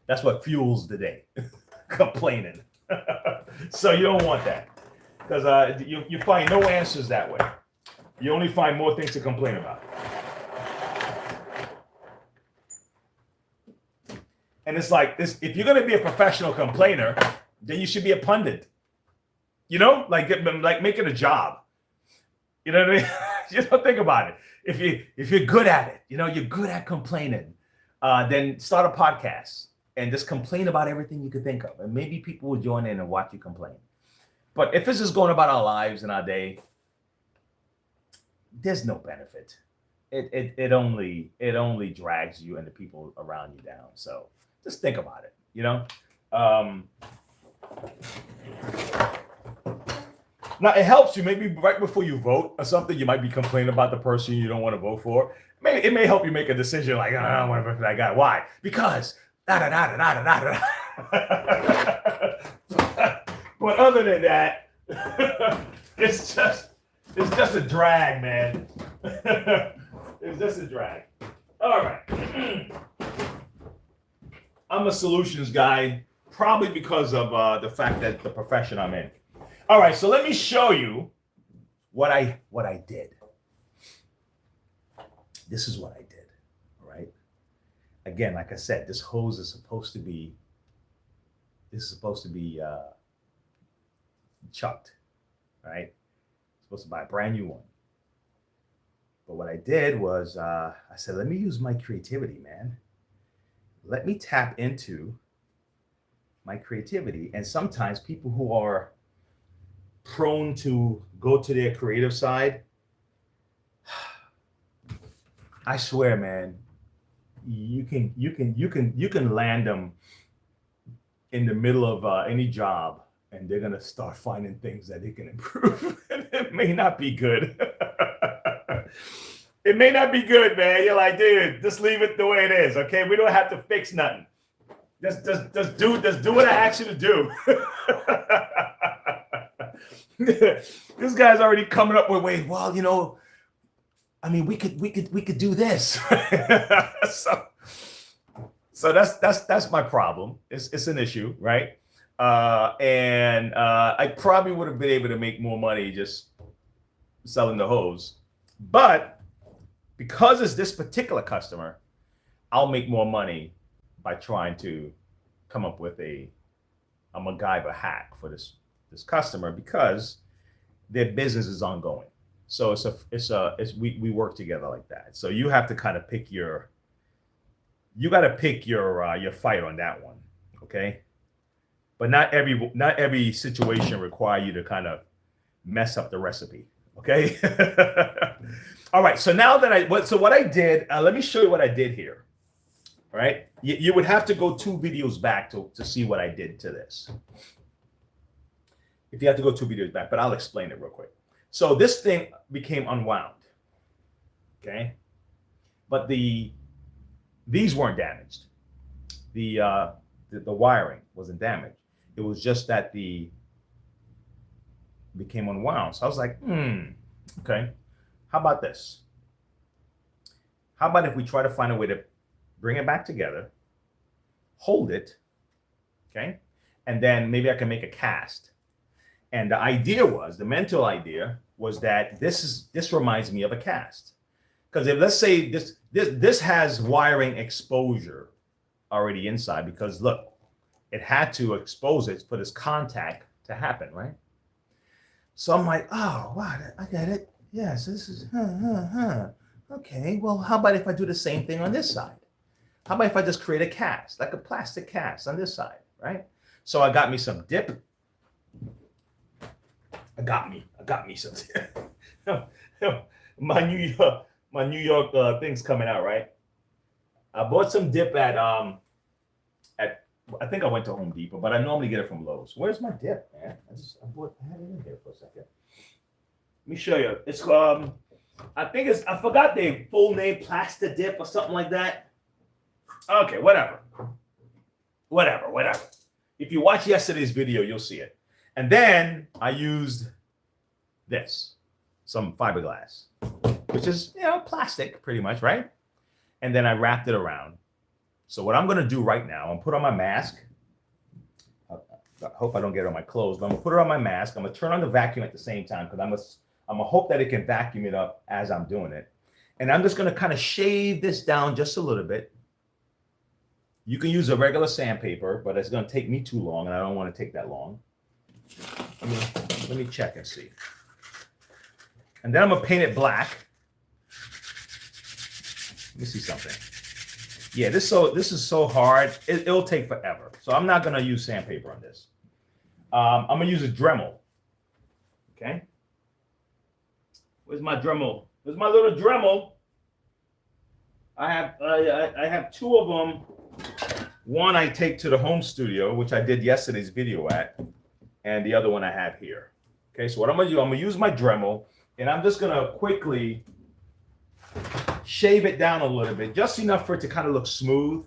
That's what fuels the day, complaining. So you don't want that. Because you find no answers that way. You only find more things to complain about. And it's like this: if you're going to be a professional complainer, then you should be a pundit. Like making a job. You know what I mean? Think about it. If you're good at it, you're good at complaining, then start a podcast and just complain about everything you could think of, and maybe people will join in and watch you complain. But if it's just going about our lives and our day, there's no benefit. It only drags you and the people around you down. So just think about it. Now it helps you maybe right before you vote or something. You might be complaining about the person you don't want to vote for. It may help you make a decision like, I don't want to vote for that guy. Why? Because da da da da da da da. But other than that, it's just a drag, man. It's just a drag. All right. I'm a solutions guy, probably because of the fact that the profession I'm in. All right, so let me show you what I did. This is what I did. All right. Again, like I said, this hose is supposed to be chucked, right? Supposed to buy a brand new one. But what I did was I said, let me use my creativity, man. Let me tap into my creativity. And sometimes people who are prone to go to their creative side, I swear, man, you can land them in the middle of any job, and they're gonna start finding things that they can improve. And it may not be good. It may not be good, man. You're like, dude, just leave it the way it is, okay? We don't have to fix nothing. Just do what I asked you to do. This guy's already coming up with ways. Well, you know, I mean, we could do this. So that's my problem. It's an issue, right? And I probably would have been able to make more money just selling the hose, but because it's this particular customer, I'll make more money by trying to come up with a MacGyver hack for this customer, because their business is ongoing. So we work together like that. So you have to kind of pick your fight on that one, okay? But not every situation require you to kind of mess up the recipe, okay? All right. So now that what I did, let me show you what I did here. All right. You would have to go 2 videos back to see what I did to this. If you have to go 2 videos back, but I'll explain it real quick. So this thing became unwound. Okay. But these weren't damaged. The wiring wasn't damaged. It was just that became unwound. So I was like, okay. How about this? How about if we try to find a way to bring it back together, hold it, okay? And then maybe I can make a cast. And the mental idea was that this reminds me of a cast. Because if, let's say this has wiring exposure already inside, because look, it had to expose it for this contact to happen, right? So I'm like, oh, wow, I get it. Yes, this is, okay, well, how about if I do the same thing on this side? How about if I just create a cast, like a plastic cast on this side, right? So I got me some dip. I got me some dip. My New York thing's coming out, right? I bought some dip at I think I went to Home Depot, but I normally get it from Lowe's. Where's my dip, man? I had it in here for a second. Let me show you. It's I forgot the full name, Pasta Dip or something like that. Okay, whatever. If you watch yesterday's video, you'll see it. And then I used some fiberglass, which is, plastic pretty much, right? And then I wrapped it around. So what I'm going to do right now, I'm going to put on my mask. I hope I don't get it on my clothes, but I'm going to put it on my mask. I'm going to turn on the vacuum at the same time, because I'm going to hope that it can vacuum it up as I'm doing it. And I'm just going to kind of shave this down just a little bit. You can use a regular sandpaper, but it's going to take me too long, and I don't want to take that long. Let me check and see. And then I'm going to paint it black. Let me see something. Yeah, this is so hard. It'll take forever. So I'm not going to use sandpaper on this. I'm going to use a Dremel. Okay. Where's my Dremel? Where's my little Dremel? I have 2 of them. One I take to the home studio, which I did yesterday's video at, and the other one I have here. Okay, so what I'm going to do, I'm going to use my Dremel, and I'm just going to quickly shave it down a little bit, just enough for it to kind of look smooth.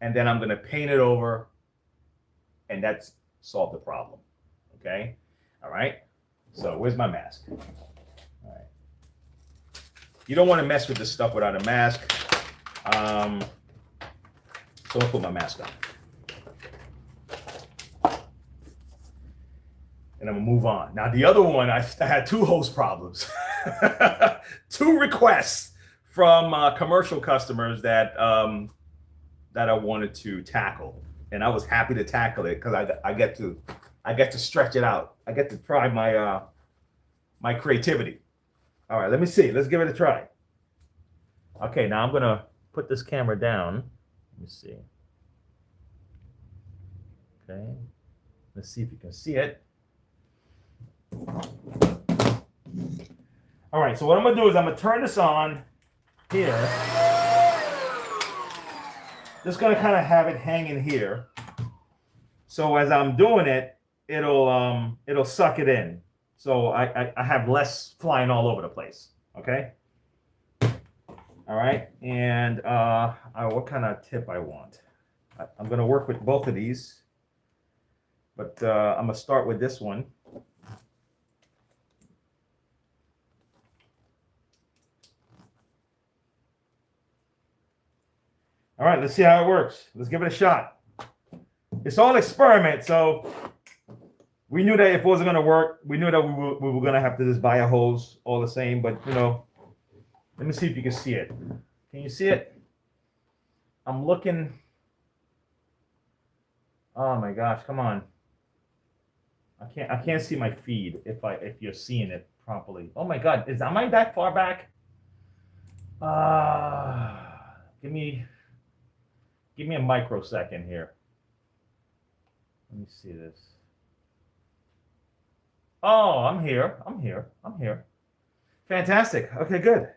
And then I'm going to paint it over, and that's solved the problem. Okay. All right. So where's my mask? All right. You don't want to mess with this stuff without a mask. So I'll put my mask on. And I'm going to move on. Now, the other one, I had 2 hose problems. 2 requests from commercial customers that I wanted to tackle, and I was happy to tackle it because I get to stretch it out. I get to try my creativity. All right, let me see. Let's give it a try. Okay, now I'm gonna put this camera down. Let me see. Okay, let's see if you can see it. All right, so what I'm gonna do is I'm gonna turn this on here. Just gonna kind of have it hanging here. So as I'm doing it, it'll suck it in. So I have less flying all over the place. Okay. All right, and what kind of tip I want? I'm gonna work with both of these, but I'm gonna start with this one. All right, let's see how it works. Let's give it a shot. It's all experiment, so we knew that if it wasn't going to work, we knew that we were going to have to just buy a hose all the same. But, you know, let me see if you can see it. Can you see it? I'm looking. Oh my gosh, come on. I can't see my feed if you're seeing it properly. Oh my God, am I that far back? Give me a microsecond here. Let me see this. Oh, I'm here. Fantastic. Okay, good.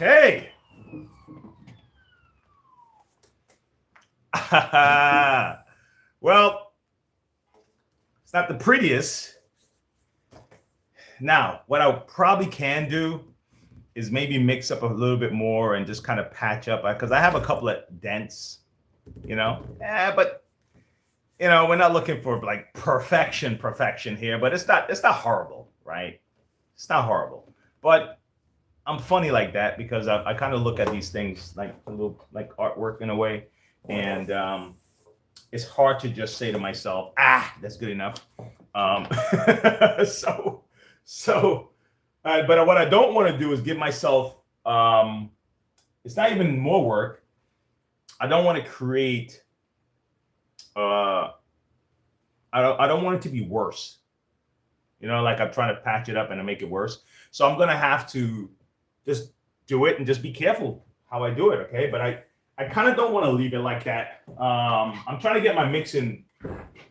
Okay. Well, it's not the prettiest. Now, what I probably can do is maybe mix up a little bit more and just kind of patch up, because I have a couple of dents, but we're not looking for like perfection here, but it's not horrible, right? It's not horrible, but I'm funny like that because I kind of look at these things like a little like artwork in a way, and it's hard to just say to myself, that's good enough. But what I don't want to do is give myself, it's not even more work. I don't want to create, I don't want it to be worse. Like I'm trying to patch it up and make it worse. So I'm going to have to just do it and just be careful how I do it. Okay. But I kind of don't want to leave it like that. I'm trying to get my mixing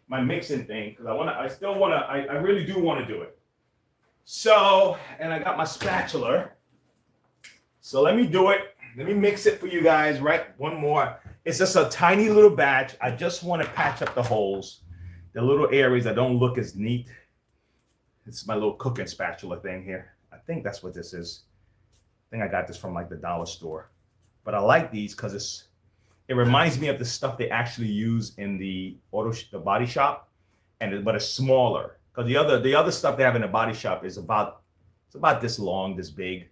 thing because I really do want to do it. So, and I got my spatula. So let me do it. Let me mix it for you guys, right? One more. It's just a tiny little batch. I just want to patch up the holes, the little areas that don't look as neat. It's my little cooking spatula thing here. I think that's what this is. I think I got this from like the dollar store. But I like these because it reminds me of the stuff they actually use in the body shop, but it's smaller. Because the other stuff they have in the body shop is about this long, this big,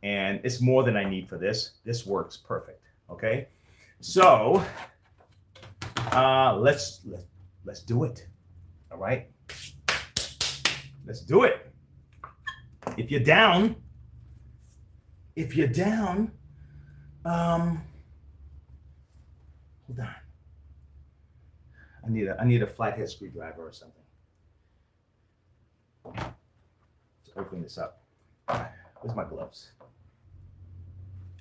and it's more than I need for this. This works perfect. Okay, so let's do it. All right, let's do it. If you're down, hold on. I need a flathead screwdriver or something. Let's open this up. Where's my gloves?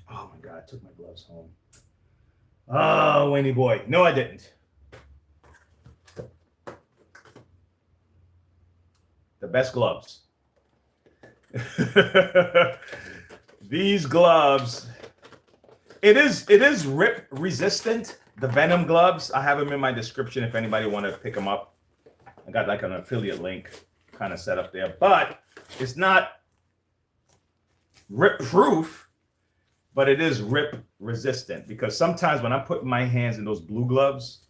Oh my God, I took my gloves home. Oh, Wayne boy. No, I didn't. The best gloves. These gloves. It is rip resistant. The Venom gloves. I have them in my description if anybody want to pick them up. I got like an affiliate link kind of set up there, but it's not rip proof, but it is rip resistant, because sometimes when I put my hands in those blue gloves,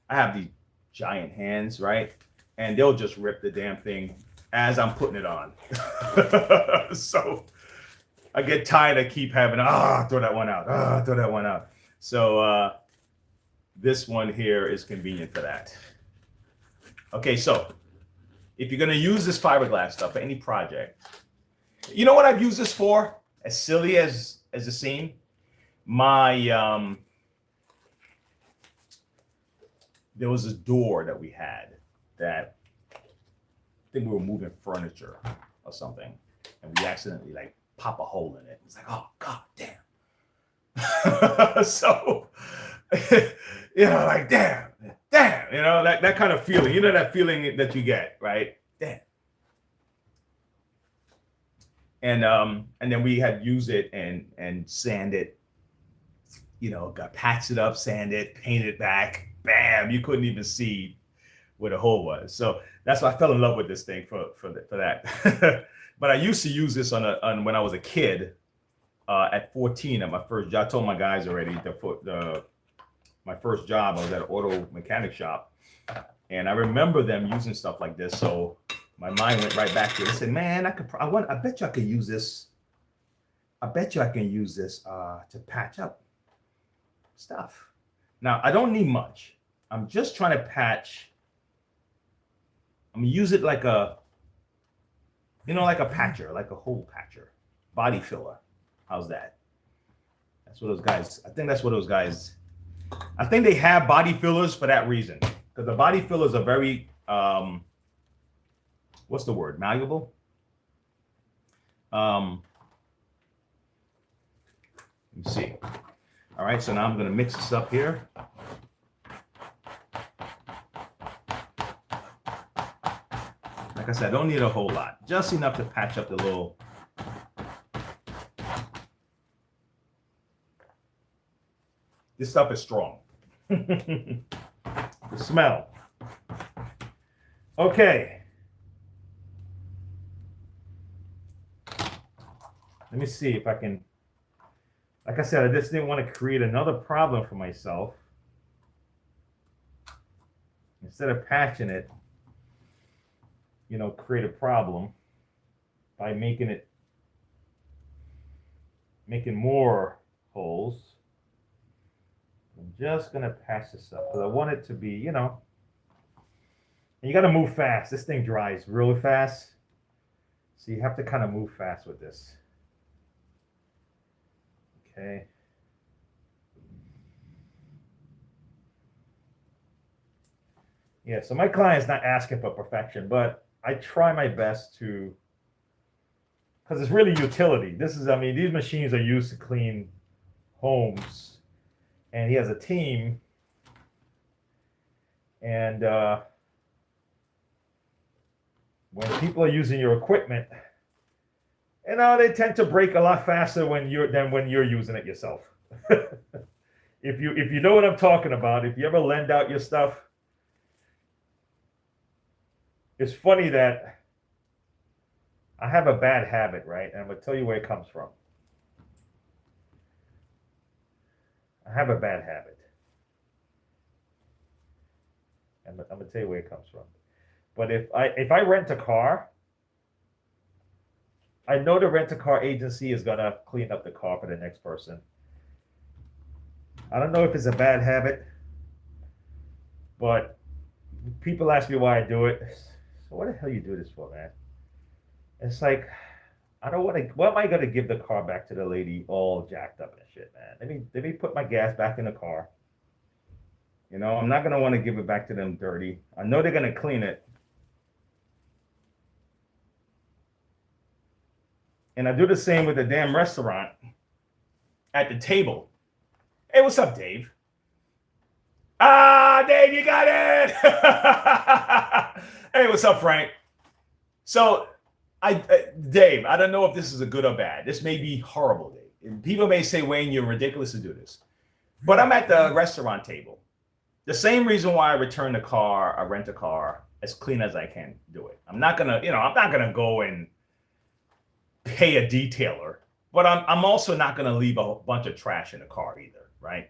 I have these giant hands, right? And they'll just rip the damn thing as I'm putting it on. So I get tired. I keep having, throw that one out. Throw that one out. So this one here is convenient for that. Okay, so if you're going to use this fiberglass stuff for any project, you know what I've used this for? As silly as it seemed, there was a door that we had that I think we were moving furniture or something, and we accidentally like pop a hole in it. It's like, oh God damn. So like damn, that kind of feeling, that feeling that you get, right? Damn. And then we had used it and sand it, got patched it up, sand it, paint it back. Bam! You couldn't even see where the hole was. So that's why I fell in love with this thing for that. But I used to use this on when I was a kid, at 14 at my first job. I told my guys already my first job, I was at an auto mechanic shop, and I remember them using stuff like this. So my mind went right back to it. I said, man, I bet you I could use this. I bet you I can use this to patch up stuff. Now, I don't need much. I'm just trying to patch. I'm gonna use it like a patcher, like a hole patcher, body filler. How's that? That's what those guys, I think that's what those guys, I think they have body fillers for that reason. Because the body fillers are very, what's the word? Malleable? Let me see. All right, so now I'm going to mix this up here. Like I said, I don't need a whole lot. Just enough to patch up the little This stuff is strong. The smell. Okay. Let me see if I can, like I said, I just didn't want to create another problem for myself. Instead of patching it, you know, create a problem by making more holes. I'm just gonna patch this up because I want it to be, you know, and you gotta move fast. This thing dries really fast. So you have to kind of move fast with this. Okay. Yeah, so my client's not asking for perfection, but I try my best to, because it's really utility. This is, I mean, these machines are used to clean homes, and he has a team, and when people are using your equipment, you know, they tend to break a lot faster than when you're using it yourself. If you know what I'm talking about, if you ever lend out your stuff, it's funny that I have a bad habit, right? And I'm gonna tell you where it comes from. I have a bad habit. And I'm gonna tell you where it comes from. But if I rent a car, I know the rent-a-car agency is gonna clean up the car for the next person. I don't know if it's a bad habit, but people ask me why I do it. So what the hell you do this for, man? It's like, I don't want to. What am I gonna give the car back to the lady all jacked up and shit, man? Let me put my gas back in the car. You know, I'm not gonna want to give it back to them dirty. I know they're gonna clean it. And I do the same with the damn restaurant at the table. Hey, what's up, Dave? Ah, Dave, you got it. Hey, what's up, Frank? So, Dave, I don't know if this is a good or bad. This may be horrible, Dave. And people may say, Wayne, you're ridiculous to do this. But I'm at the restaurant table. The same reason why I return the car, I rent a car, as clean as I can do it. I'm not gonna go and pay a detailer, but I'm also not gonna leave a bunch of trash in the car either, right?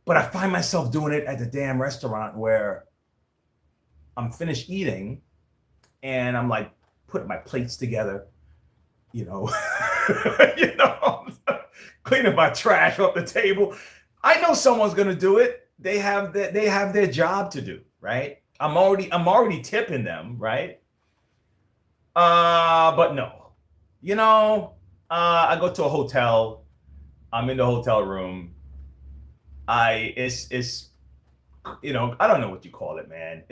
But I find myself doing it at the damn restaurant where I'm finished eating and I'm like putting my plates together, you know, cleaning my trash off the table. I know someone's gonna do it. They have their job to do, right? I'm already tipping them, right? But no, I go to a hotel. I'm in the hotel room. It's I don't know what you call it, man.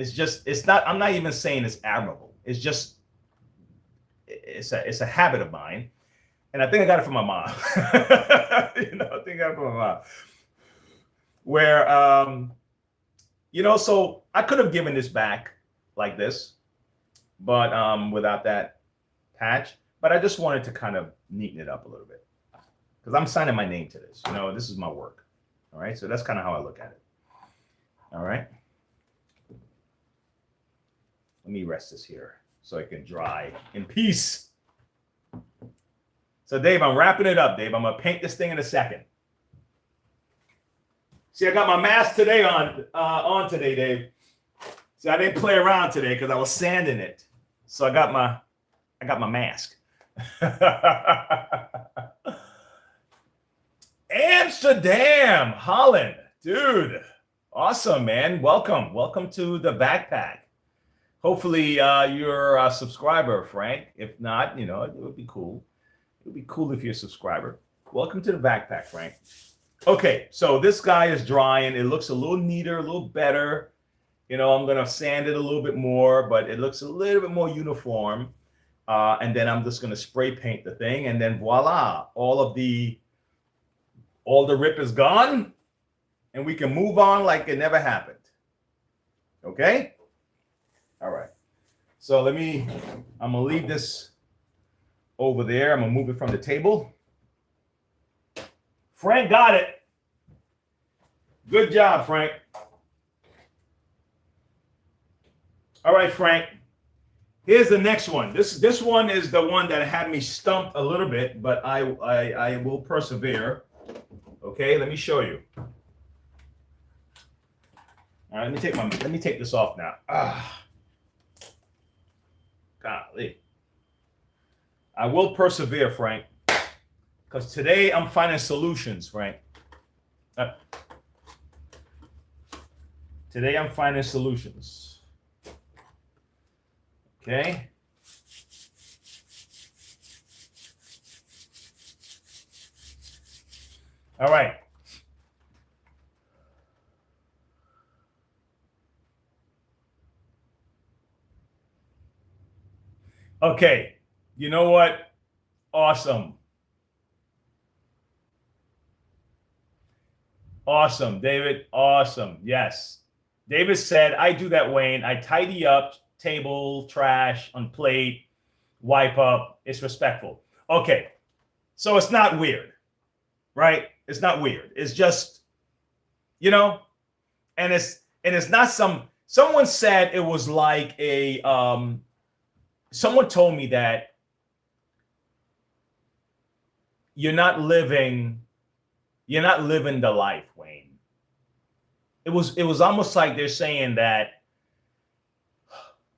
I'm not even saying it's admirable. It's a habit of mine. And I think I got it from my mom. I think I got it from my mom. Where, so I could have given this back like this, but without that patch. But I just wanted to kind of neaten it up a little bit because I'm signing my name to this. This is my work. All right. So that's kind of how I look at it. All right. Let me rest this here so it can dry in peace. So, Dave, I'm wrapping it up, Dave. I'm going to paint this thing in a second. See, I got my mask today on today, Dave. See, I didn't play around today because I was sanding it. So I got my mask. Amsterdam, Holland, dude. Awesome, man. Welcome to the backpack. Hopefully you're a subscriber, Frank. If not, it would be cool. It would be cool if you're a subscriber. Welcome to the backpack, Frank. Okay, so this guy is drying. It looks a little neater, a little better. I'm going to sand it a little bit more, but it looks a little bit more uniform. And then I'm just going to spray paint the thing. And then voila, all the rip is gone. And we can move on like it never happened. Okay? All right. So I'm going to leave this over there. I'm going to move it from the table. Frank got it. Good job, Frank. All right, Frank. Here's the next one. This one is the one that had me stumped a little bit, but I will persevere. Okay, let me show you. All right, let me take this off now. Golly. I will persevere, Frank, because today I'm finding solutions, Frank. Today I'm finding solutions. Okay. All right. Okay. You know what? Awesome. Awesome, David. Awesome. Yes. David said, I do that, Wayne. I tidy up table, trash, on plate, wipe up. It's respectful. Okay. So it's not weird, right? It's not weird. It's just, you know, and it's not someone said it was like a someone told me that you're not living the life, Wayne. It was almost like they're saying that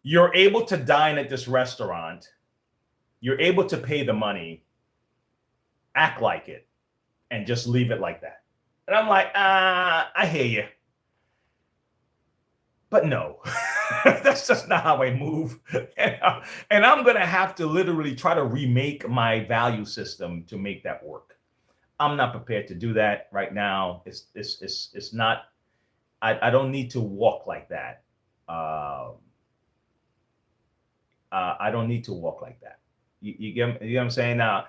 you're able to dine at this restaurant, you're able to pay the money, act like it, and just leave it like that. And I'm like, I hear you. But no, that's just not how I move. And I'm going to have to literally try to remake my value system to make that work. I'm not prepared to do that right now. It's not, I don't need to walk like that. I don't need to walk like that. You get what I'm saying? Now,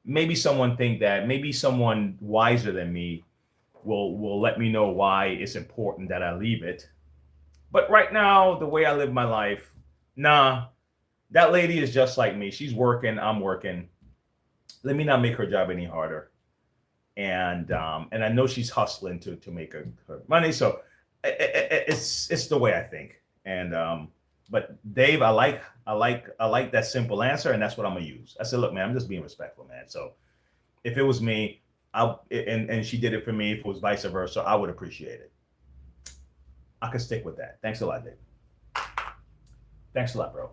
maybe someone think that, maybe someone wiser than me will let me know why it's important that I leave it. But right now, the way I live my life, nah, that lady is just like me. She's working, I'm working. Let me not make her job any harder. And I know she's hustling to make her money. So it's the way I think. And but Dave, I like that simple answer, and that's what I'm gonna use. I said, look, man, I'm just being respectful, man. So if it was me, and she did it for me, if it was vice versa, I would appreciate it. I can stick with that. Thanks a lot, Dave. Thanks a lot, bro.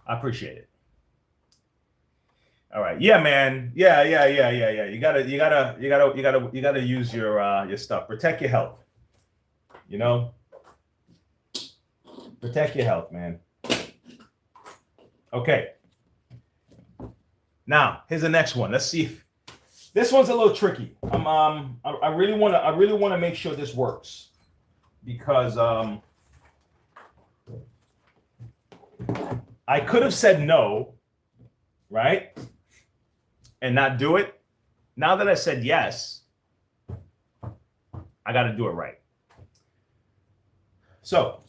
I appreciate it. All right. Yeah, man. Yeah. You gotta use your stuff. Protect your health. You know? Protect your health, man. Okay. Now, here's the next one. Let's see if this one's a little tricky. I really wanna make sure this works. Because I could have said no, right? And not do it. Now that I said yes, I got to do it right. So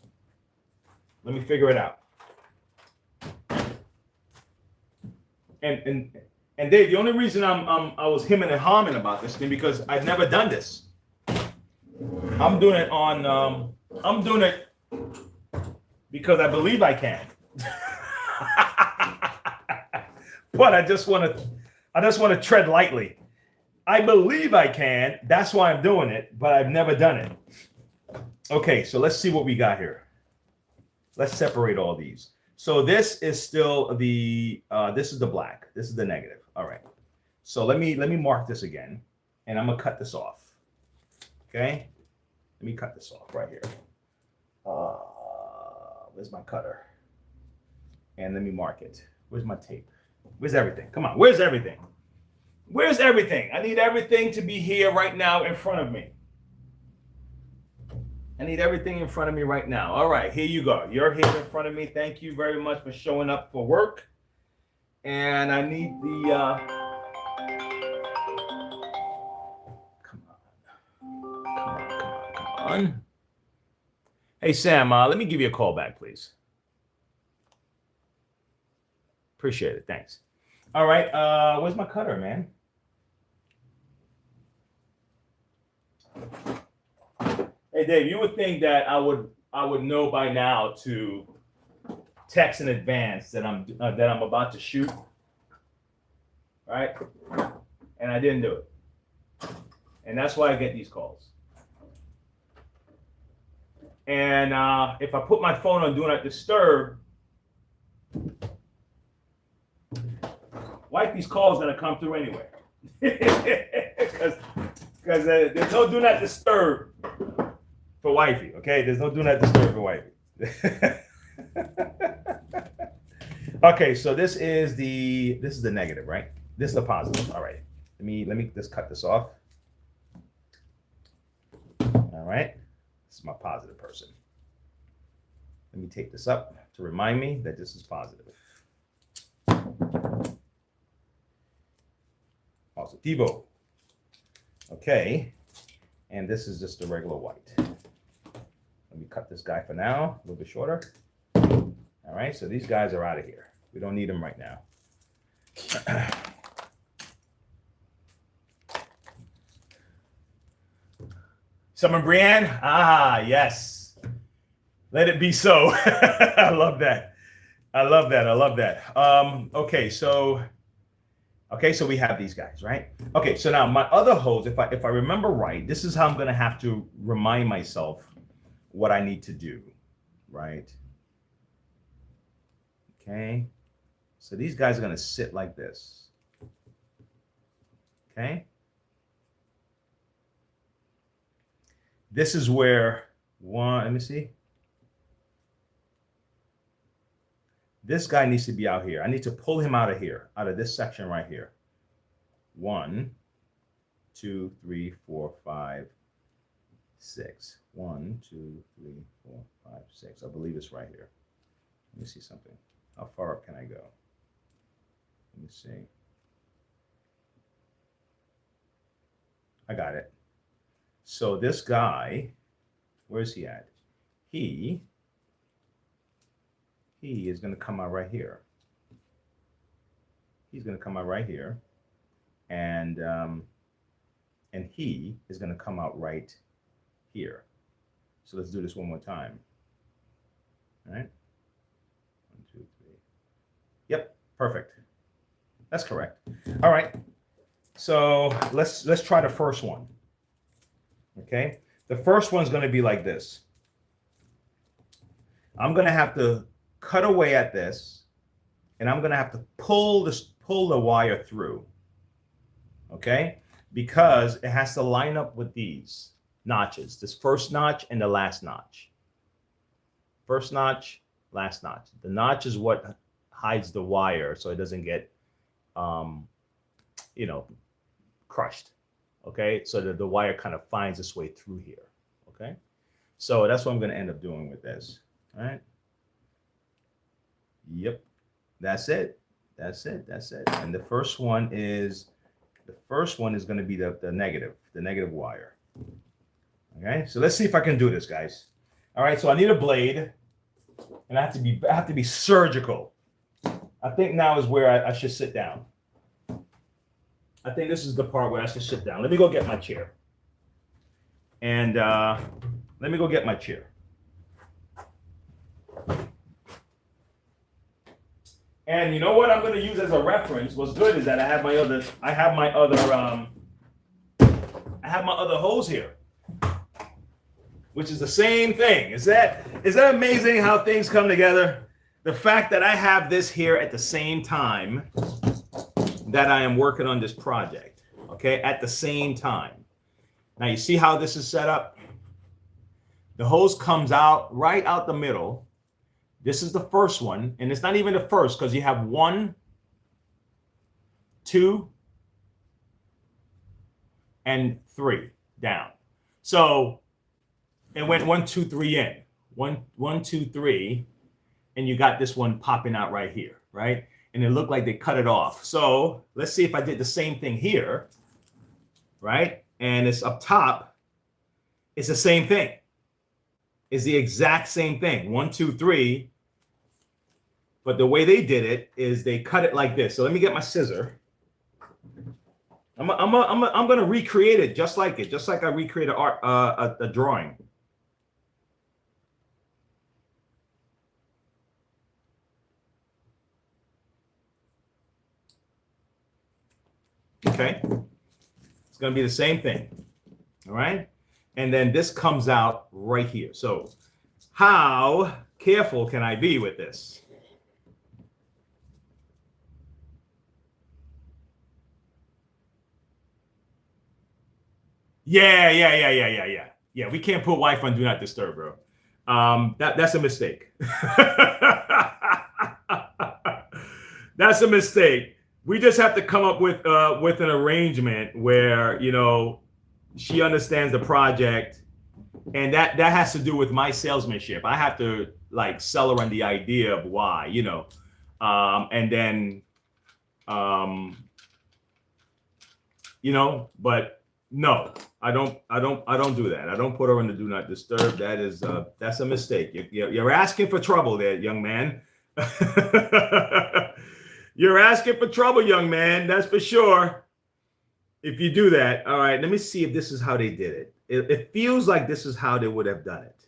let me figure it out. And Dave, the only reason I was hemming and hawing about this thing because I've never done this. I'm doing it because I believe I can. But I just want to tread lightly. I believe I can. That's why I'm doing it, but I've never done it. Okay, so let's see what we got here. Let's separate all these. So this is still this is the black. This is the negative. All right. So let me mark this again, and I'm gonna cut this off. Okay. Let me cut this off right here. Where's my cutter? And let me mark it. Where's my tape? Where's everything? Come on. Where's everything? Where's everything? I need everything to be here right now in front of me. I need everything in front of me right now. All right, here you go. You're here in front of me. Thank you very much for showing up for work. And I need the... Come on. Hey, Sam, let me give you a call back, please. Appreciate it. Thanks. All right. Where's my cutter, man? Hey Dave, you would think that I would know by now to text in advance that I'm about to shoot, right? And I didn't do it, and that's why I get these calls. And if I put my phone on Do Not Disturb, wifey's call is gonna come through anyway, because there's no Do Not Disturb for wifey. Okay, there's no Do Not Disturb for wifey. Okay, so this is the negative, right? This is the positive. All right. Let me just cut this off. All right. This is my positive person. Let me take this up to remind me that this is positive. Positivo. Okay. And this is just a regular white. Let me cut this guy for now, a little bit shorter. All right, so these guys are out of here. We don't need them right now. Summer Brienne? Ah, yes. Let it be so. I love that. I love that. I love that. Okay, so we have these guys, right? Okay, so now my other hose, if I remember right, this is how I'm gonna have to remind myself what I need to do, right? Okay, so these guys are gonna sit like this. Okay. This is where let me see. This guy needs to be out here. I need to pull him out of here, out of this section right here. 1, 2, 3, 4, 5, 6. 1, 2, 3, 4, 5, 6. I believe it's right here. Let me see something. How far up can I go? Let me see. I got it. So this guy, where's he at? He is going to come out right here. He's going to come out right here, and he is going to come out right here. So let's do this one more time. All right. 1, 2, 3. Yep, perfect. That's correct. All right. So let's try the first one. Okay. The first one's going to be like this. I'm going to have to cut away at this, and I'm going to have to pull the wire through. Okay? Because it has to line up with these notches, this first notch and the last notch. First notch, last notch. The notch is what hides the wire so it doesn't get crushed. Okay? So that the wire kind of finds its way through here. Okay? So that's what I'm going to end up doing with this. All right? Yep. That's it. That's it. That's it. And the first one is going to be the negative wire. Okay? So let's see if I can do this, guys. All right, so I need a blade, and I have to be surgical. I think now is where I should sit down. I think this is the part where I should sit down. Let me go get my chair. And let me go get my chair. And you know what I'm going to use as a reference? What's good is that I have my other hose here, which is the same thing. Is that amazing how things come together? The fact that I have this here at the same time that I am working on this project, okay? At the same time. Now you see how this is set up? The hose comes out right out the middle. This is the first one, and it's not even the first because you have 1, 2, and 3 down. So it went 1, 2, 3 in. 1, 2, 3, and you got this one popping out right here, right? And it looked like they cut it off. So let's see if I did the same thing here, right? And it's up top. It's the same thing. Is the exact same thing. 1, 2, 3. But the way they did it is they cut it like this. So let me get my scissor. I'm gonna recreate it just like I recreate a drawing. Okay, it's going to be the same thing. All right, and then this comes out right here. So how careful can I be with this? Yeah. We can't put wife on do not disturb, bro. That's a mistake. That's a mistake. We just have to come up with an arrangement where she understands the project, and that has to do with my salesmanship. I have to like sell her on the idea of why, and then um, but no, I don't do that. I don't put her in the do not disturb. That's a mistake. You're asking for trouble there, young man. You're asking for trouble, young man. That's for sure. If you do that, all right. Let me see if this is how they did it. It feels like this is how they would have done it.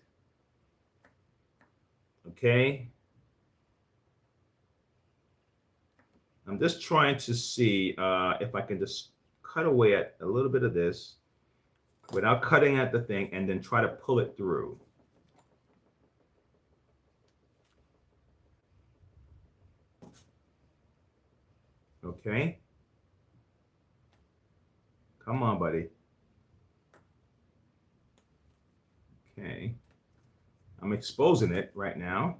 Okay. I'm just trying to see if I can just cut away at a little bit of this without cutting at the thing and then try to pull it through. Okay. Come on, buddy. Okay. I'm exposing it right now.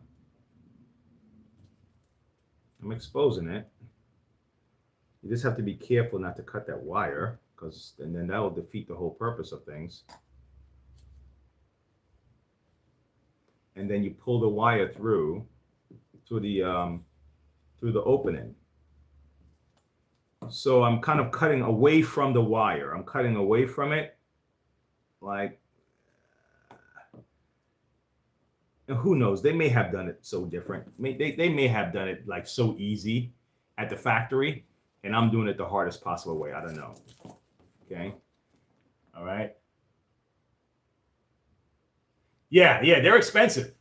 I'm exposing it. You just have to be careful not to cut that wire, and then that will defeat the whole purpose of things. And then you pull the wire through the opening. So I'm kind of cutting away from the wire. I'm cutting away from it, like, and who knows? They may have done it so different. They may have done it like so easy at the factory, and I'm doing it the hardest possible way. I don't know. Okay. All right. Yeah, they're expensive.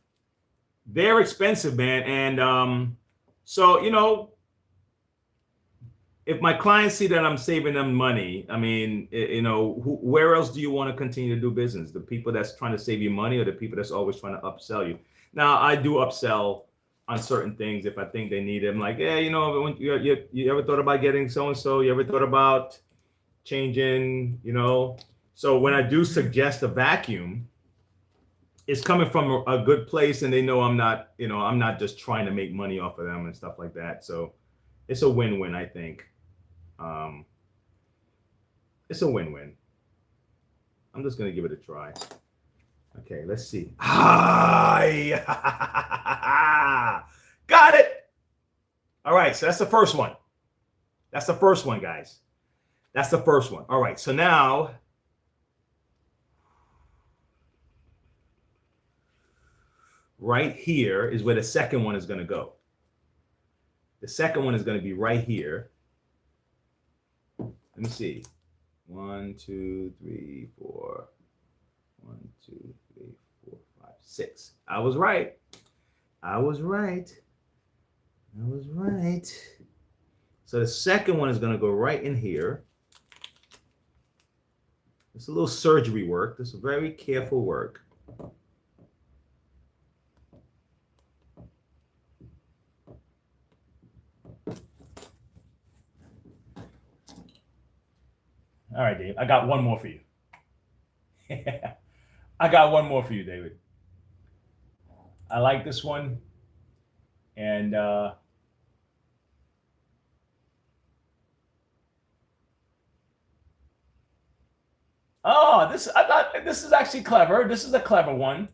They're expensive, man. And so if my clients see that I'm saving them money, I mean, where else do you want to continue to do business? The people that's trying to save you money, or the people that's always trying to upsell you? Now, I do upsell on certain things if I think they need it. I'm like, yeah, when you ever thought about getting so and so? You ever thought about changing? So when I do suggest a vacuum, it's coming from a good place, and they know I'm not just trying to make money off of them and stuff like that. So it's a win-win, I think. It's a win-win. I'm just gonna give it a try. Okay, let's see. Got it. All right, so that's the first one. That's the first one, guys. That's the first one. All right, so now right here is where the second one is going to go. The second one is going to be right here. Let me see. 1, 2, 3, 4. 1, 2, 3, 4, 5, 6. I was right. So the second one is going to go right in here. It's a little surgery work. This is very careful work. All right, Dave. I got one more for you. I got one more for you, David. I like this one. And this is actually clever. This is a clever one.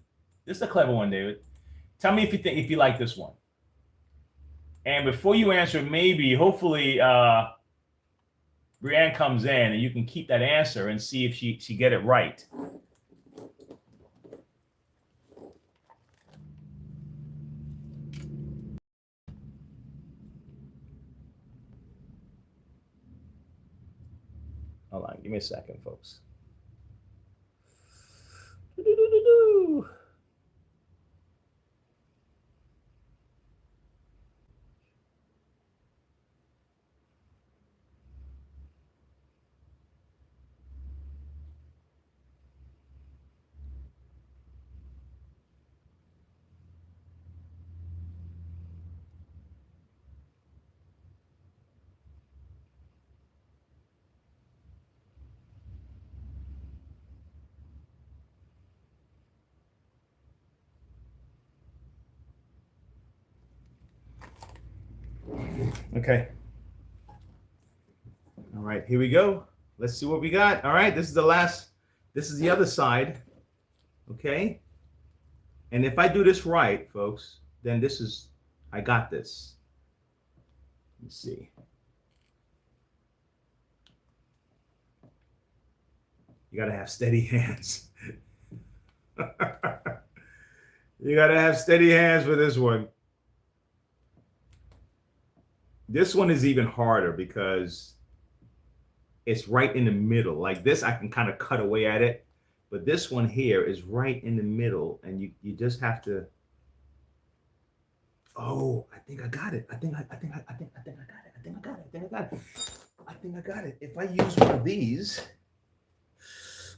This is a clever one, David. Tell me if you like this one. And before you answer, hopefully Brianne comes in and you can keep that answer and see if she get it right. Hold on, give me a second, folks. Okay. All right, here we go. Let's see what we got. All right, this is the last. This is the other side. Okay. And if I do this right, folks, then this is, I got this. Let's see. You got to have steady hands. You got to have steady hands for this one. This one is even harder because it's right in the middle. Like this, I can kind of cut away at it. But this one here is right in the middle. And you just have to. Oh, I think I got it. I think I got it. I think I got it. If I use one of these.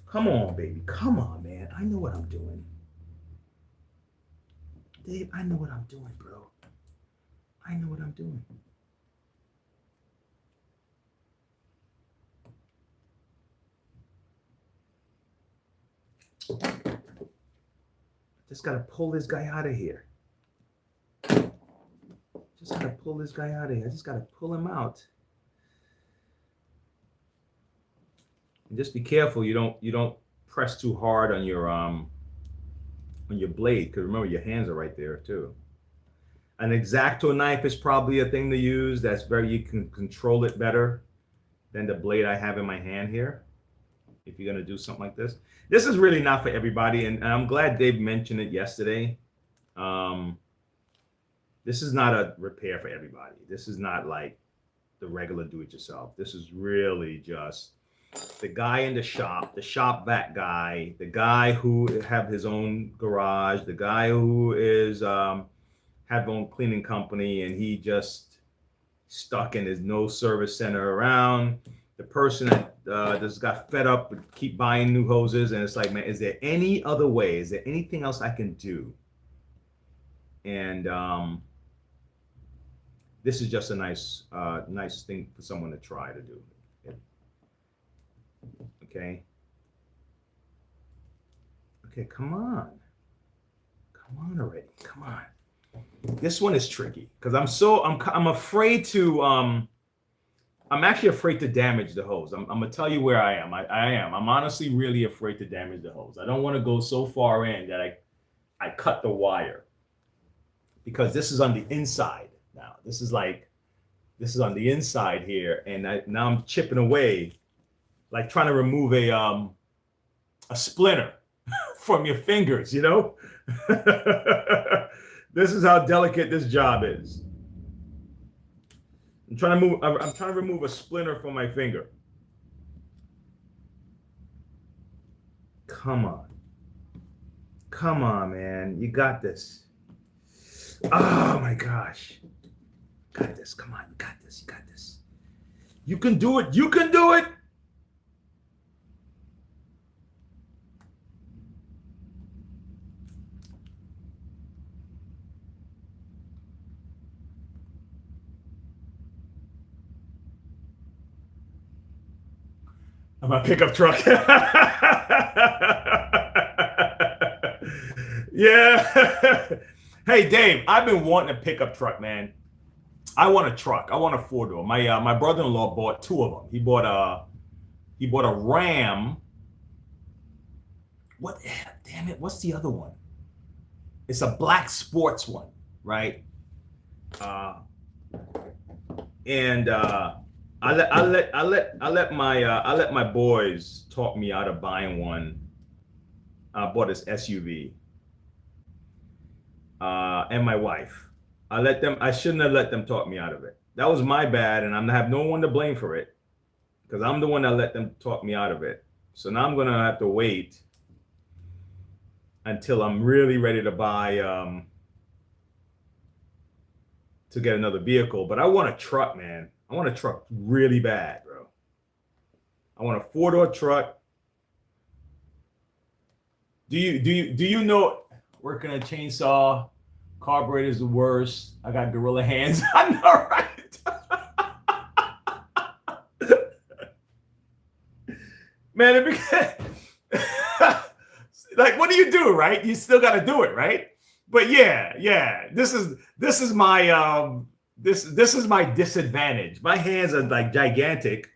Come on, baby. Come on, man. I know what I'm doing. Dave, I know what I'm doing, bro. I know what I'm doing. Just gotta pull this guy out of here. Just gotta pull this guy out of here. I just gotta pull him out. And just be careful you don't press too hard on your blade, because remember your hands are right there too. An X-Acto knife is probably a thing to use. That's you can control it better than the blade I have in my hand here. If you're gonna do something like this. This is really not for everybody, and I'm glad Dave mentioned it yesterday. This is not a repair for everybody. This is not like the regular do-it-yourself. This is really just the guy in the shop vac guy, the guy who have his own garage, the guy who is have his own cleaning company, and he just stuck in his no service center around. The person that just got fed up with keep buying new hoses, and it's like, man, is there any other way? Is there anything else I can do? And this is just a nice thing for someone to try to do. Okay. Okay, come on already. Come on. This one is tricky because I'm afraid to I'm actually afraid to damage the hose. I'm gonna tell you where I am. I'm honestly really afraid to damage the hose. I don't want to go so far in that I cut the wire, because this is on the inside now. This is on the inside here, and now I'm chipping away, like trying to remove a splinter from your fingers, you know? This is how delicate this job is. I'm trying to remove a splinter from my finger. Come on. Come on, man. You got this. Oh my gosh. Got this. Come on. You got this. You got this. You can do it. You can do it. My pickup truck. Yeah. Hey, Dave, I've been wanting a pickup truck, man. I want a truck. I want a 4-door. My brother-in-law bought 2 of them. He bought a Ram. What? Damn it! What's the other one? It's a black sports one, right? I let my boys talk me out of buying one. I bought this SUV. And my wife. I shouldn't have let them talk me out of it. That was my bad, and I have no one to blame for it, because I'm the one that let them talk me out of it. So now I'm gonna have to wait until I'm really ready to buy to get another vehicle. But I want a truck, man. I want a truck really bad, bro. I want a 4-door truck. Do you know working a chainsaw, carburetor is the worst. I got gorilla hands. I know, right? Man, like, what do you do, right? You still got to do it, right? But yeah, this is my this is my disadvantage. My hands are like gigantic,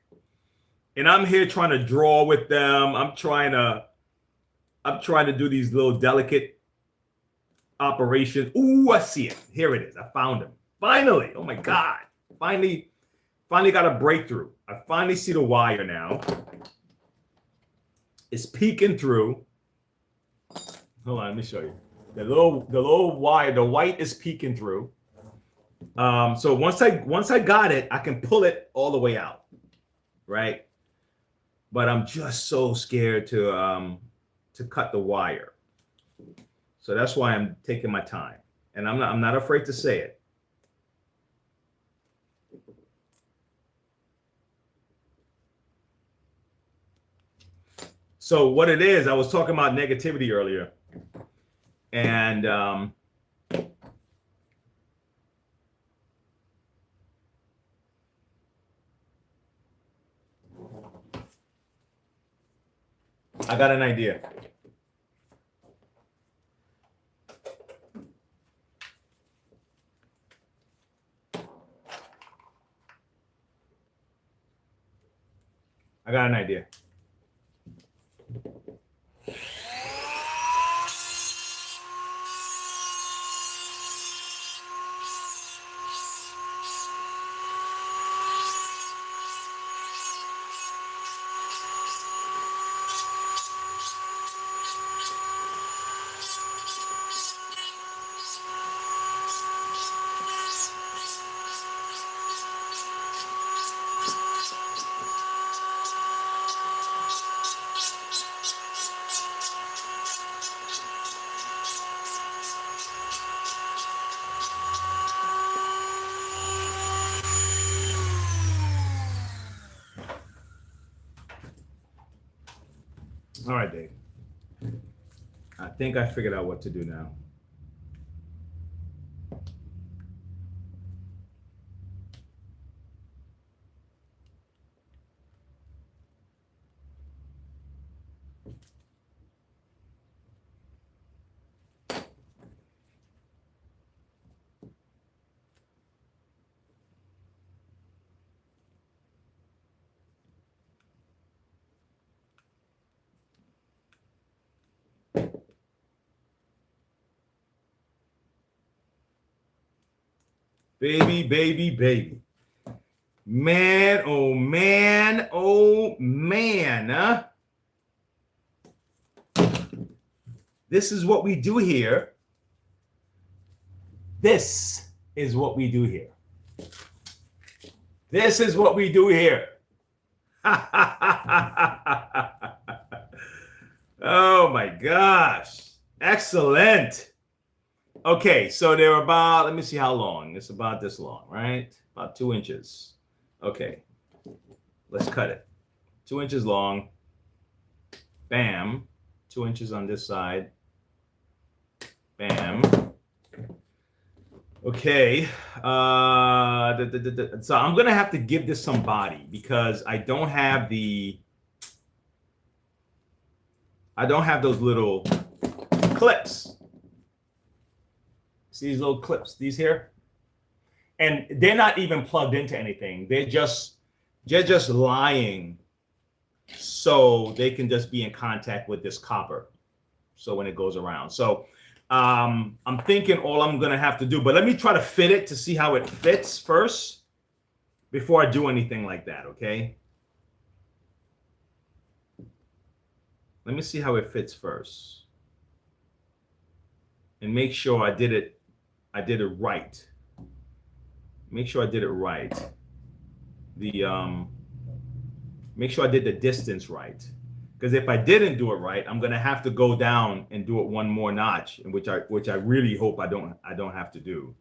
and I'm here trying to draw with them. I'm trying to do these little delicate operations. Ooh, I see it. Here it is. I found him. Finally. Oh my God. Finally got a breakthrough. I finally see the wire now. It's peeking through. Hold on, let me show you. The little wire, the white is peeking through. So once I got it, I can pull it all the way out, right? But I'm just so scared to cut the wire. So that's why I'm taking my time, and I'm not afraid to say it. So what it is, I was talking about negativity earlier, and I got an idea. I got an idea. All right, Dave. I think I figured out what to do now. Baby, baby, baby. Man, oh man, oh man. Huh? This is what we do here. This is what we do here. This is what we do here. Oh my gosh. Excellent. Okay, so they're about, let me see how long. It's about this long, right? About 2 inches. Okay, let's cut it. 2 inches long. Bam. 2 inches on this side. Bam. Okay. So I'm going to have to give this some body because I don't have those little clips. See these little clips, these here? And they're not even plugged into anything. They're just lying so they can just be in contact with this copper. So when it goes around. So I'm thinking all I'm going to have to do, but let me try to fit it to see how it fits first before I do anything like that, okay? Let me see how it fits first. And make sure I did it right. Make sure I did it right. Make sure I did the distance right. Because if I didn't do it right, I'm gonna have to go down and do it one more notch, which I really hope I don't have to do.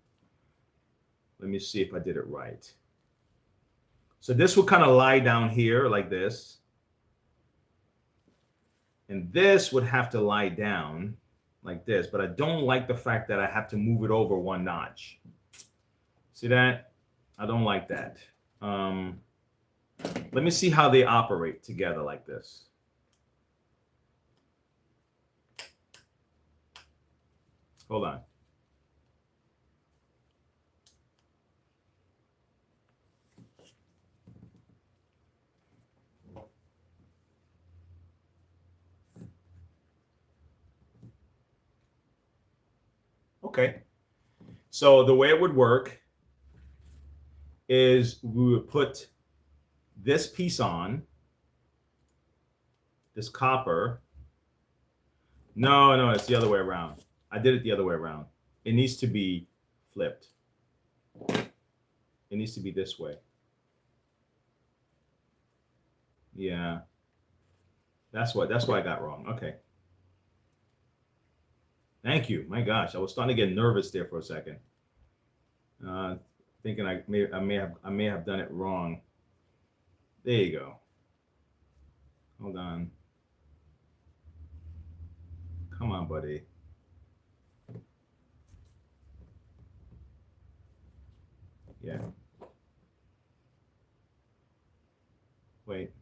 Let me see if I did it right. So this will kind of lie down here like this. And this would have to lie down like this, but I don't like the fact that I have to move it over one notch. See that? I don't like that. Let me see how they operate together like this. Hold on. Okay. So the way it would work is we would put this piece on, this copper. No, it's the other way around. I did it the other way around. It needs to be flipped. It needs to be this way. Yeah. That's what I got wrong. Okay. Thank you. My gosh, I was starting to get nervous there for a second. Thinking I may have done it wrong. There you go. Hold on. Come on, buddy. Yeah. Wait.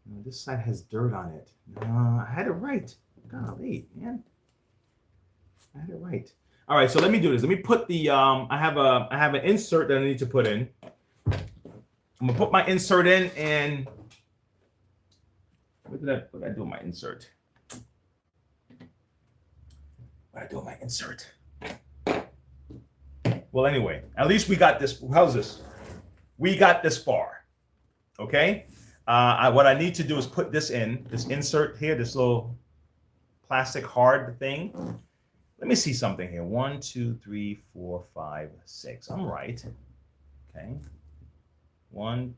No, this side has dirt on it. No, I had it right. Golly, man. I had it right. All right, so let me do this. Let me put the I have an insert that I need to put in. I'm gonna put my insert in, and what did I do with my insert? What did I do with my insert? Well, anyway, at least we got this. How's this? We got this far. Okay. What I need to do is put this in, this insert here, this little plastic hard thing. Let me see something here. 1, 2, 3, 4, 5, 6. I'm right. Okay. 1,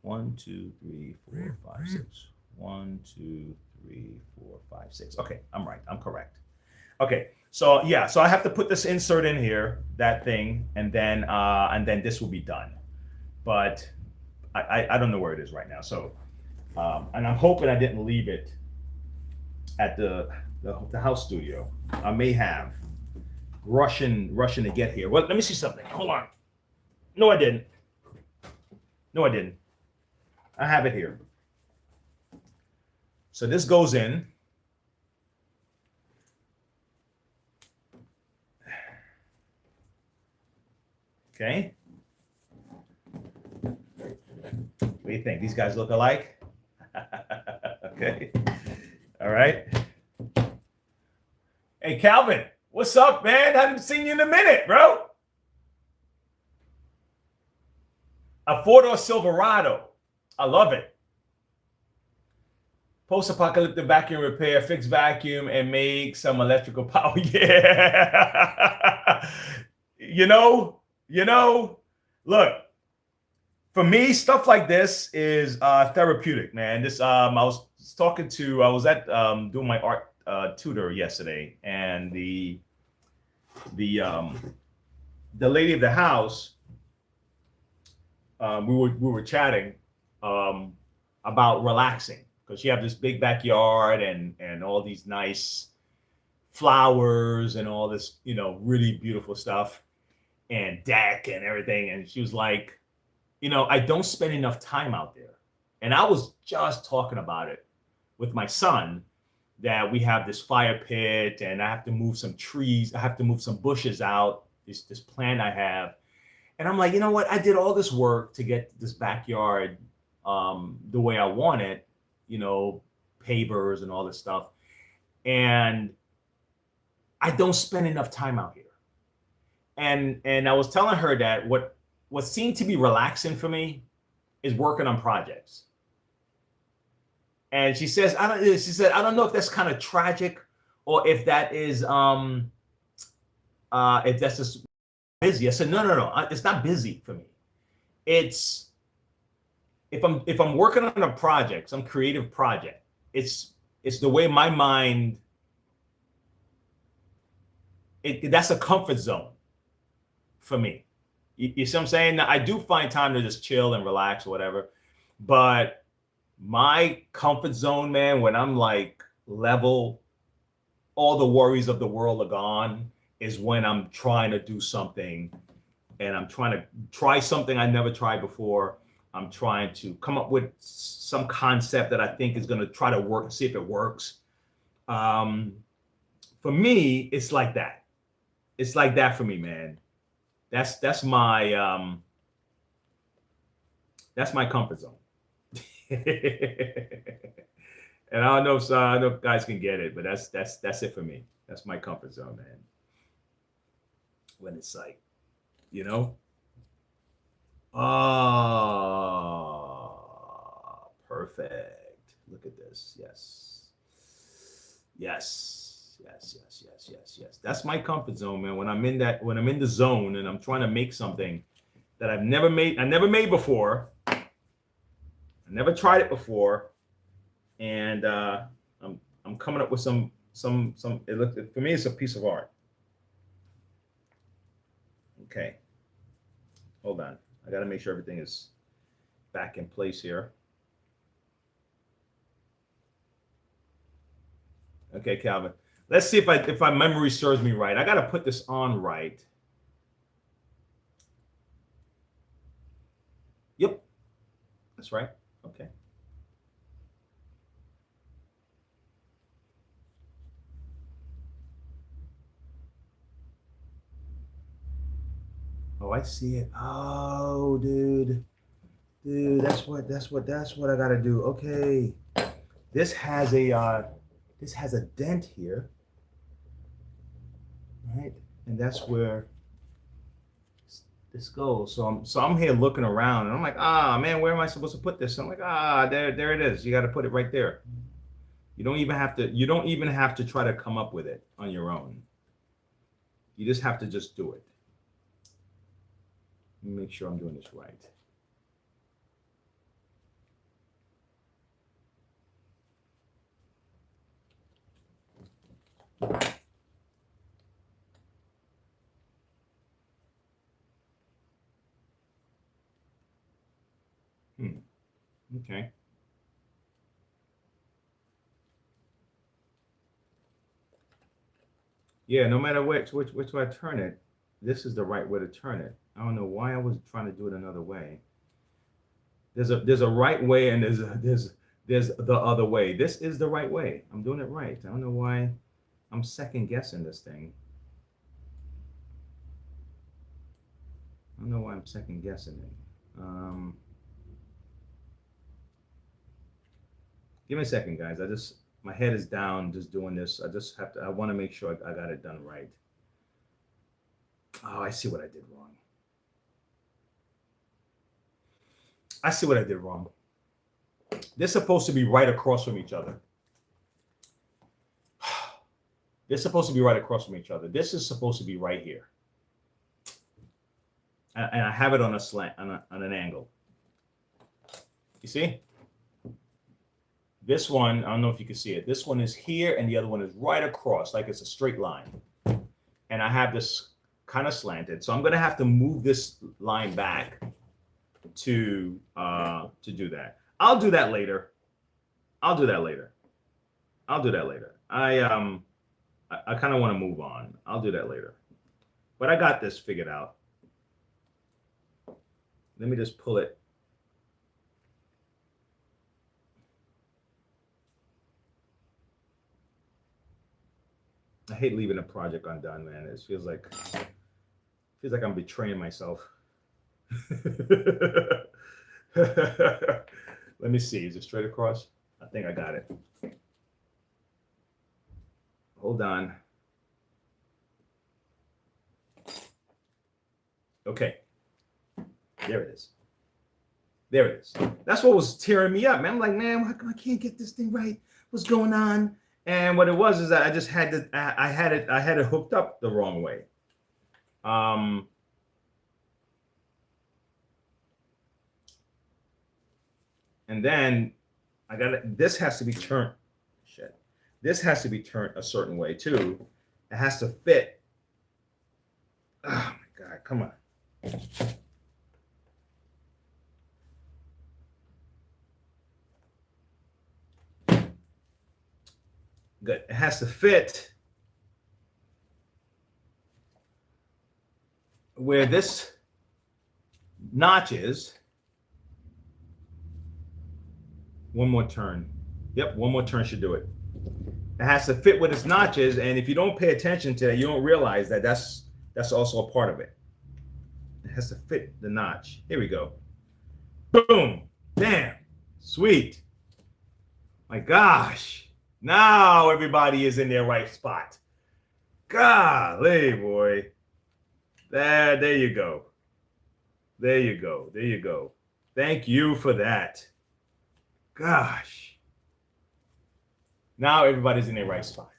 2, 3, 4, 5, 6. 1, 2, 3, 4, 5, 6. Okay, I'm right. I'm correct. Okay. So yeah, so I have to put this insert in here, that thing, and then this will be done. But I don't know where it is right now. So and I'm hoping I didn't leave it at the house studio. I may have rushing to get here. Well, let me see something. Hold on. No, I didn't. I have it here. So this goes in. Okay. What do you think? These guys look alike? Okay. All right. Hey, Calvin, what's up, man? Haven't seen you in a minute, bro. A 4-door Silverado. I love it. Post-apocalyptic vacuum repair, fix vacuum, and make some electrical power. Yeah. You know, look, for me, stuff like this is therapeutic, man. This I was at doing my art tutor yesterday, and the lady of the house, we were chatting about relaxing, because she had this big backyard and all these nice flowers and all this, really beautiful stuff, and deck and everything. And she was like, I don't spend enough time out there. And I was just talking about it with my son, that we have this fire pit, and I have to move some trees. I have to move some bushes out, this plant I have. And I'm like, you know what? I did all this work to get this backyard the way I want it, pavers and all this stuff. And I don't spend enough time out here. And I was telling her that what seemed to be relaxing for me is working on projects. And she said, I don't know if that's kind of tragic, or if that is if that's just busy. I said, no, it's not busy for me. It's if I'm working on a project, some creative project, it's the way my mind, that's a comfort zone for me. You see what I'm saying? Now, I do find time to just chill and relax or whatever, but my comfort zone, man, when I'm like level, all the worries of the world are gone, is when I'm trying to do something, and I'm trying to try something I never tried before. I'm trying to come up with some concept that I think is going to try to work, see if it works. For me, it's like that. It's like that for me, man. That's my comfort zone. And I don't know if guys can get it, but that's it for me. That's my comfort zone, man. When it's like, you know, perfect. Look at this. Yes. Yes. Yes. Yes. Yes. Yes. Yes. That's my comfort zone, man. When I'm in the zone and I'm trying to make something that I never made before. I never tried it before. And I'm coming up with some for me, it's a piece of art. Okay. Hold on. I got to make sure everything is back in place here. Okay, Calvin. Let's see if my memory serves me right. I got to put this on right. Yep. That's right. Okay. Oh, I see it. Oh, dude. That's what I got to do. Okay. This has a dent here. Right? And that's where this goes. So I'm here looking around and I'm like, man, where am I supposed to put this? I'm like, there it is. You got to put it right there. You don't even have to try to come up with it on your own. You just have to just do it. Let me make sure I'm doing this right. Okay. Yeah, no matter which way I turn it, this is the right way to turn it. I don't know why I was trying to do it another way. There's a right way and there's the other way. This is the right way. I'm doing it right. I don't know why I'm second guessing this thing. I don't know why I'm second guessing it. Give me a second, guys. My head is down just doing this. I want to make sure I got it done right. Oh, I see what I did wrong. They're supposed to be right across from each other. This is supposed to be right here. And I have it on a slant, on an angle. You see? This one, I don't know if you can see it. This one is here and the other one is right across, like it's a straight line. And I have this kind of slanted. So I'm going to have to move this line back to do that. I'll do that later. I kind of want to move on. I'll do that later. But I got this figured out. Let me just pull it. I hate leaving a project undone, man. It feels like I'm betraying myself. Let me see. Is it straight across? I think I got it. Hold on. Okay. There it is. That's what was tearing me up, man. I'm like, man, how come I can't get this thing right? What's going on? And what it was is that I just had to, I had it hooked up the wrong way. And then I got it. This has to be turned. Shit. This has to be turned a certain way too. It has to fit. Oh my God, come on. Good. It has to fit where this notch is. One more turn. Yep, one more turn should do it. It has to fit where this notch is, and if you don't pay attention to that, you don't realize that that's also a part of it. It has to fit the notch. Here we go. Boom. Damn. Sweet. My gosh. Now everybody is in their right spot. Golly, boy. There you go. There you go. There you go. Thank you for that. Gosh. Now everybody's in the right spot.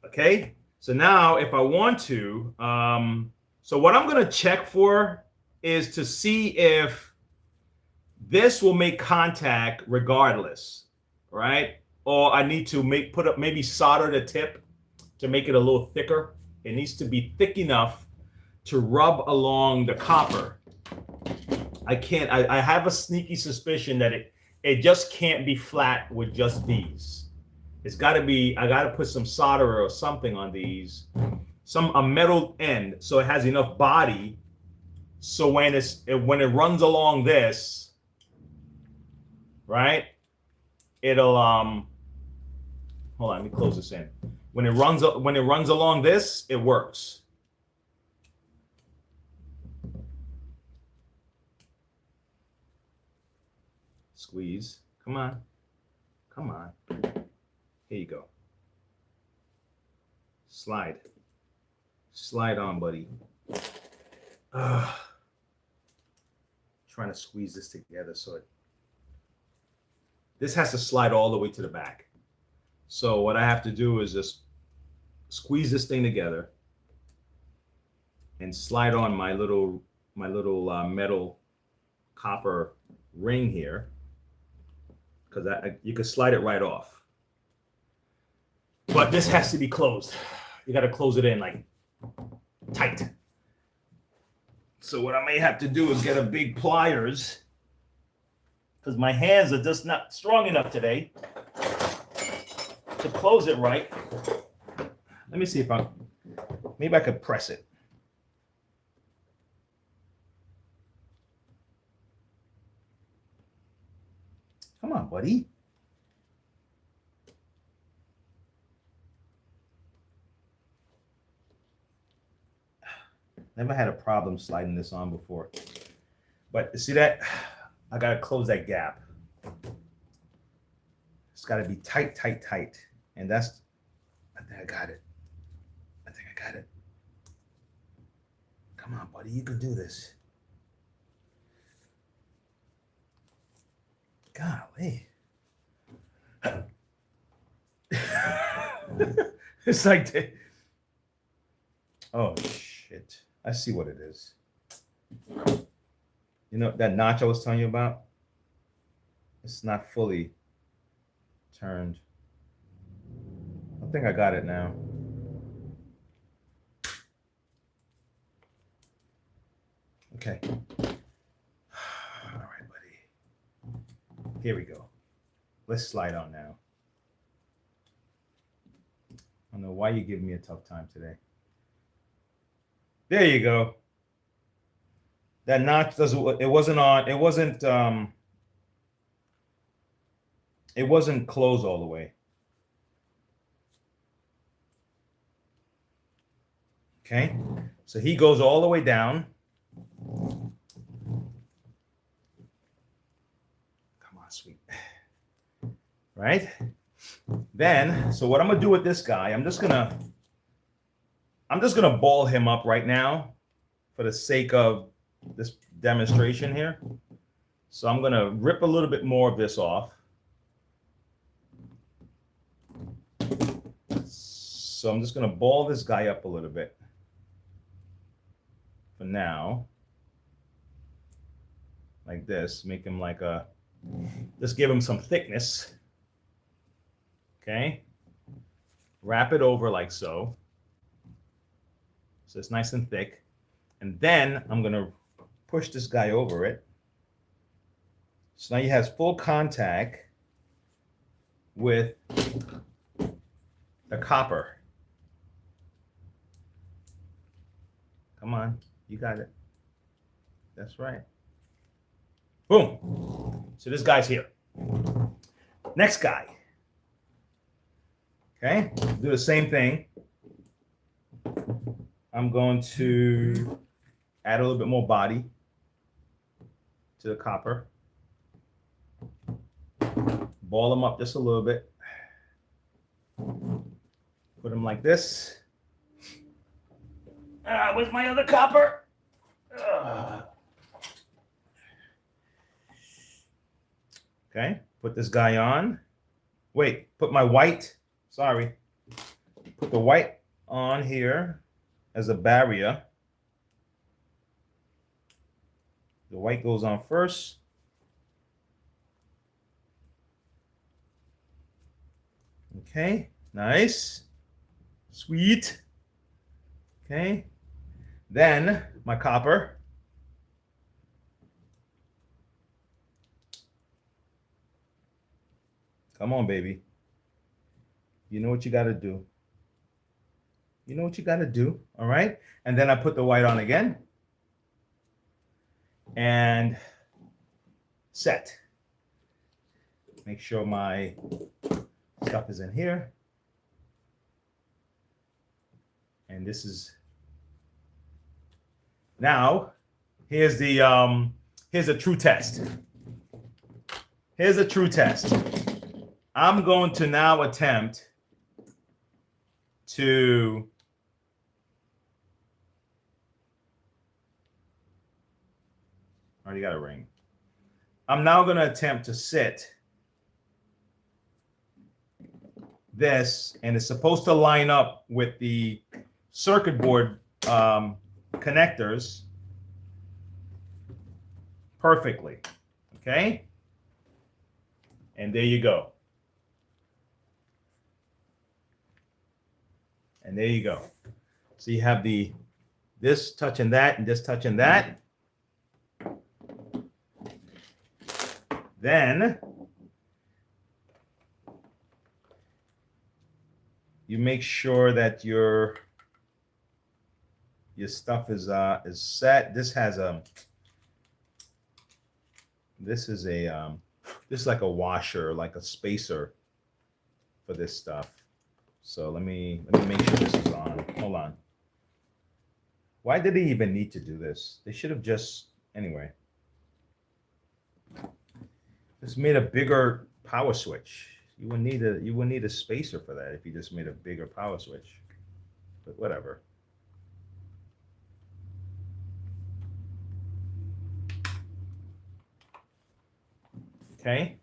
Okay. So now if I want to, so what I'm going to check for is to see if this will make contact regardless, right? Or I need to put up maybe solder the tip to make it a little thicker. It needs to be thick enough to rub along the copper. I have a sneaky suspicion that it just can't be flat with just these. It's got to be, I got to put some solder or something on these, a metal end, so it has enough body. So when it runs along this, right? It'll hold on, let me close this in. When it runs along this, it works. Squeeze. Come on. Come on. Here you go. Slide. Slide on, buddy. Trying to squeeze this together so this has to slide all the way to the back. So what I have to do is just squeeze this thing together and slide on my little metal copper ring here, because you can slide it right off. But this has to be closed. You got to close it in like tight. So what I may have to do is get a big pliers, because my hands are just not strong enough today to close it right. Let me see if maybe I could press it. Come on, buddy. Never had a problem sliding this on before. But see that? I got to close that gap. It's got to be tight, tight, tight. And I think I got it. I think I got it. Come on, buddy. You can do this. Golly. It's like, oh, shit. I see what it is. You know, that notch I was telling you about? It's not fully turned. I think I got it now. Okay. All right, buddy. Here we go. Let's slide on now. I don't know why you're giving me a tough time today. There you go. That notch it wasn't closed all the way. Okay, so he goes all the way down. Come on, sweet. Right? Then, so what I'm gonna do with this guy, I'm just gonna ball him up right now for the sake of this demonstration here. So I'm gonna rip a little bit more of this off. So I'm just gonna ball this guy up a little bit for now, like this. Make him like just give him some thickness. Okay, wrap it over like so. So it's nice and thick. And then I'm gonna push this guy over it. So now he has full contact with the copper. Come on, you got it. That's right. Boom. So this guy's here. Next guy. Okay, do the same thing. I'm going to add a little bit more body to the copper. Ball them up just a little bit. Put them like this. Where's my other copper? Okay, put this guy on. Wait, put my white. Sorry. Put the white on here as a barrier. The white goes on first. Okay, nice. Sweet. Okay. Then my copper. Come on, baby. You know what you got to do. You know what you got to do. All right. And then I put the white on again. And set. Make sure my stuff is in here. And this is now here's a true test. Here's a true test. I'm going to now attempt to already got a ring. I'm now going to attempt to sit this, and it's supposed to line up with the circuit board connectors perfectly. Okay? And there you go. And there you go. So you have this touching that and this touching that. Then you make sure that your stuff is set. This is like a washer, like a spacer for this stuff. So let me make sure this is on. Hold on. Why did they even need to do this? They should have just, anyway. Just made a bigger power switch. You wouldn't need a spacer for that if you just made a bigger power switch. But whatever. Okay.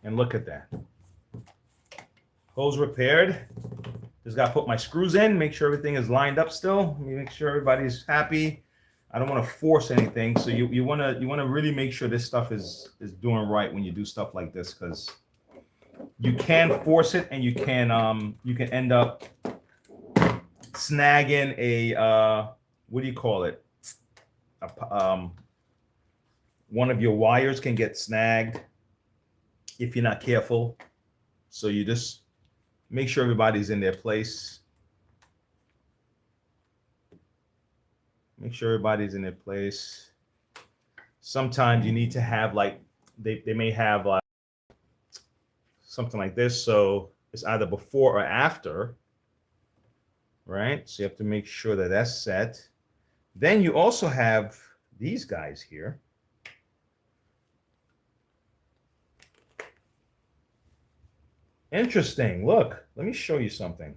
And look at that. Hose repaired. Just got to put my screws in, make sure everything is lined up still. Make sure everybody's happy. I don't want to force anything. So you want to really make sure this stuff is doing right when you do stuff like this, because you can force it and you can end up snagging a what do you call it? One of your wires can get snagged if you're not careful. So you just make sure everybody's in their place. Make sure everybody's in their place. Sometimes you need to have like, they may have like something like this. So it's either before or after, right? So you have to make sure that that's set. Then you also have these guys here. Interesting. Look, let me show you something.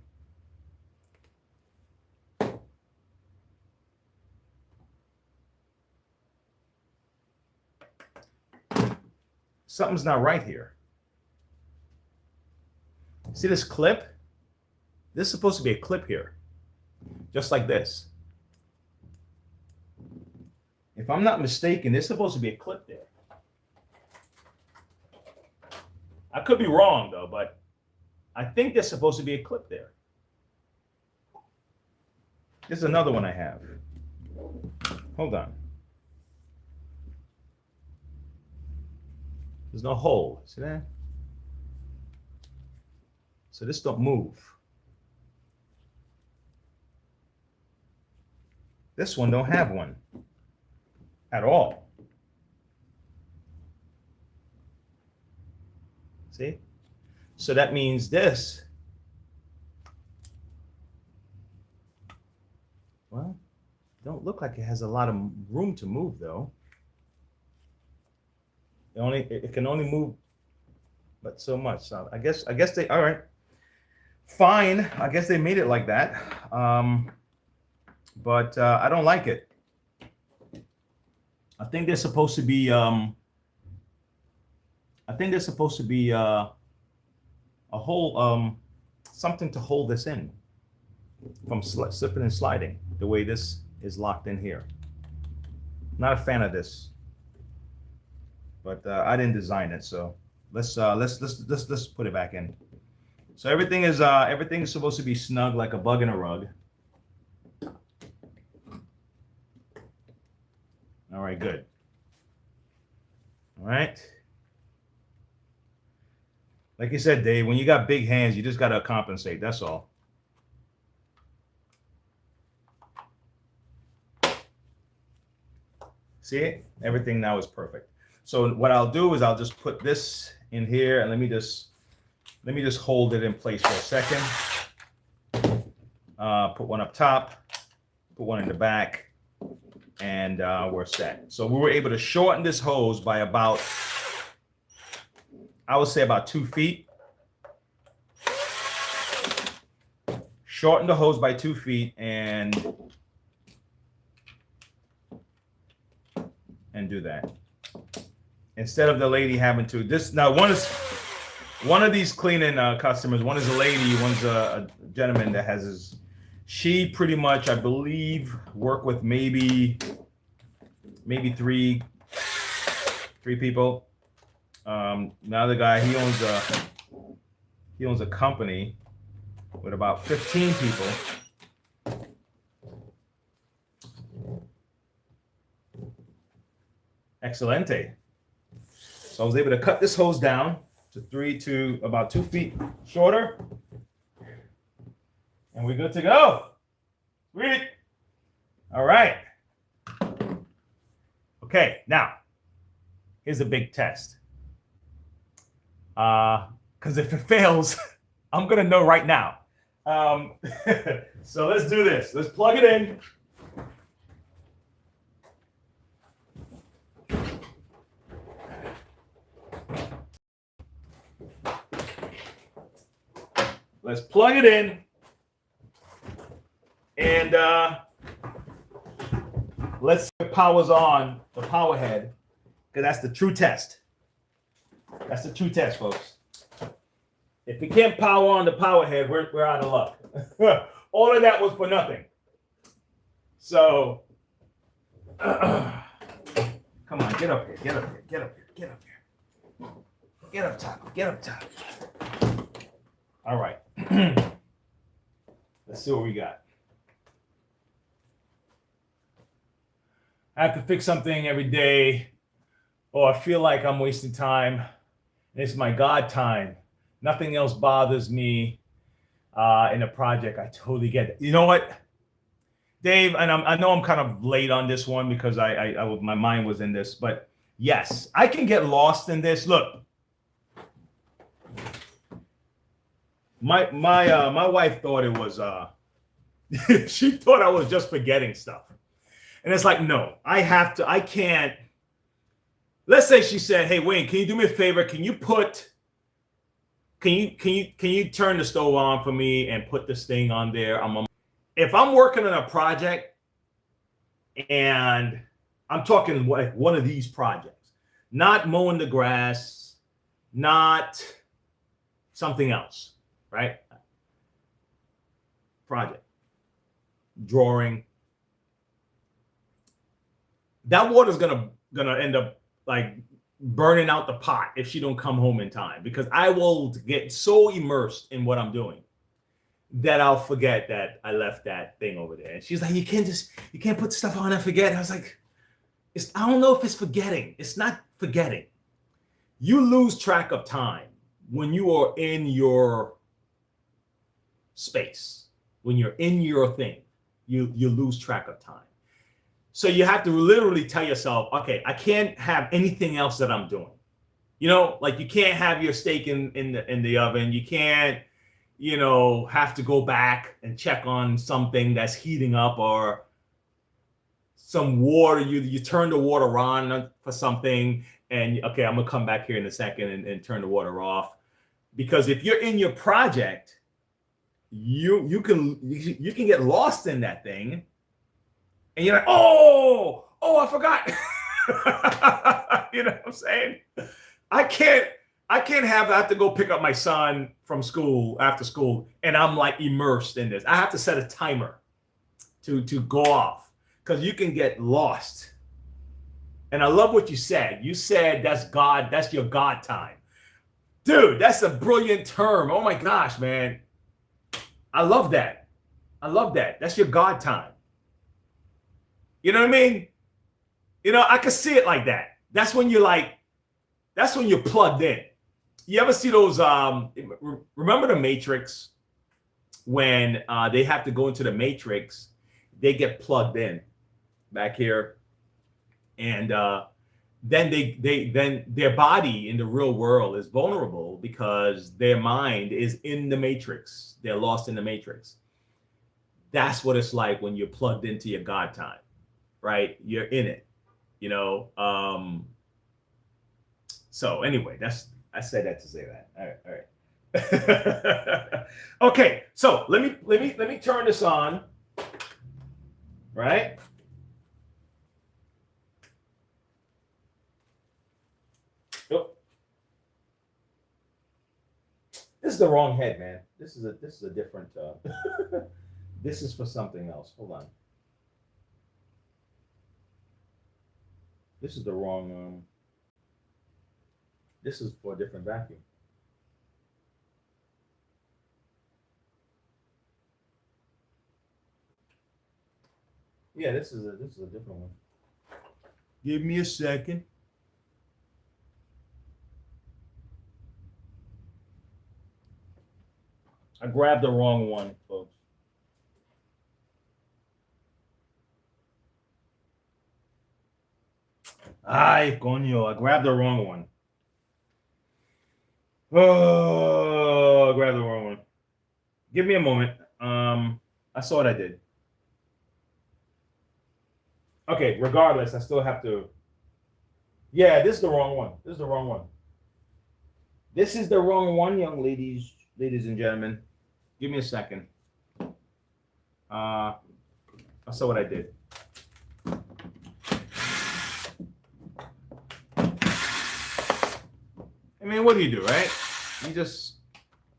Something's not right here. See this clip? This is supposed to be a clip here, just like this. If I'm not mistaken, there's supposed to be a clip there. I could be wrong though, but I think there's supposed to be a clip there. This is another one I have. Hold on. There's no hole. See that? So this don't move. This one don't have one at all. See? So that means this. Well, don't look like it has a lot of room to move though. It can only move but so much. So I guess they, all right. fine. I guess they made it like that. But I don't like it. I think there's supposed to be a whole something to hold this in from slipping and sliding the way this is locked in here. Not a fan of this, but I didn't design it, so let's put it back in. So everything is supposed to be snug like a bug in a rug. All right, good. All right. Like you said, Dave, when you got big hands, you just got to compensate. That's all. See it? Everything now is perfect. So what I'll do is I'll just put this in here, and let me just hold it in place for a second. Put one up top, put one in the back, and we're set. So we were able to shorten this hose by about, I would say about 2 feet. Shorten the hose by 2 feet and do that. Instead of the lady having to this now, one of these cleaning customers, one is a lady, one's a gentleman that has his, she pretty much, I believe, work with maybe three people. Now the guy, he owns a company with about 15 people. Excelente. So I was able to cut this hose down to about 2 feet shorter, and we're good to go. Sweet. All right. Okay, now here's a big test. Because if it fails, I'm gonna know right now. So let's do this. Let's plug it in. Let's plug it in, and let's see if power's on the power head, because that's the true test. That's the true test, folks. If we can't power on the power head, we're out of luck. All of that was for nothing. So, come on, get up here, get up here, get up here, get up here. Get up top, get up top. All right. Let's see what we got. I have to fix something every day, or I feel like I'm wasting time. It's my God time. Nothing else bothers me in a project. I totally get it. You know what, Dave? And I know I'm kind of late on this one because my mind was in this, but yes, I can get lost in this. Look. My wife thought it was she thought I was just forgetting stuff. And it's like, no, I can't. Let's say she said, "Hey Wayne, can you do me a favor? Can you turn the stove on for me and put this thing on there?" If I'm working on a project, and I'm talking like one of these projects, not mowing the grass, not something else. Right? Project, drawing. That water's gonna end up like burning out the pot if she don't come home in time, because I will get so immersed in what I'm doing that I'll forget that I left that thing over there. And she's like, you can't put stuff on and forget. I was like, I don't know if it's forgetting. It's not forgetting. You lose track of time when you are in your space. When you're in your thing, you lose track of time. So you have to literally tell yourself, okay, I can't have anything else that I'm doing. You know, like you can't have your steak in the oven. You can't, have to go back and check on something that's heating up, or some water. You turn the water on for something, and okay, I'm gonna come back here in a second and turn the water off. Because if you're in your project, you can get lost in that thing, and you're like, oh, I forgot. You know what I'm saying? I can't I have to go pick up my son from school after school, and I'm like immersed in this. I have to set a timer to go off because you can get lost. And I love what you said. You said that's God, that's your God time. Dude, that's a brilliant term. Oh my gosh, man. I love that. I love that. That's your God time. You know what I mean? You know, I could see it like that. That's when you're plugged in. You ever see those remember the Matrix when they have to go into the Matrix, they get plugged in back here, and then then their body in the real world is vulnerable because their mind is in the Matrix. They're lost in the Matrix. That's what it's like when you're plugged into your God time, right? You're in it, you know. So anyway, I said that to say that. All right. Okay, so let me turn this on, right? Oh. This is the wrong head, man. This is a different this is for something else. Hold on. This is the wrong this is for a different vacuum. Yeah, this is a different one. Give me a second. I grabbed the wrong one, folks. Ay, coño, I grabbed the wrong one. Oh, I grabbed the wrong one. Give me a moment. I saw what I did. Okay, regardless, I still have to. Yeah, this is the wrong one. This is the wrong one. This is the wrong one, young ladies and gentlemen. Give me a second. I saw what I did. I mean, what do you do, right? You just,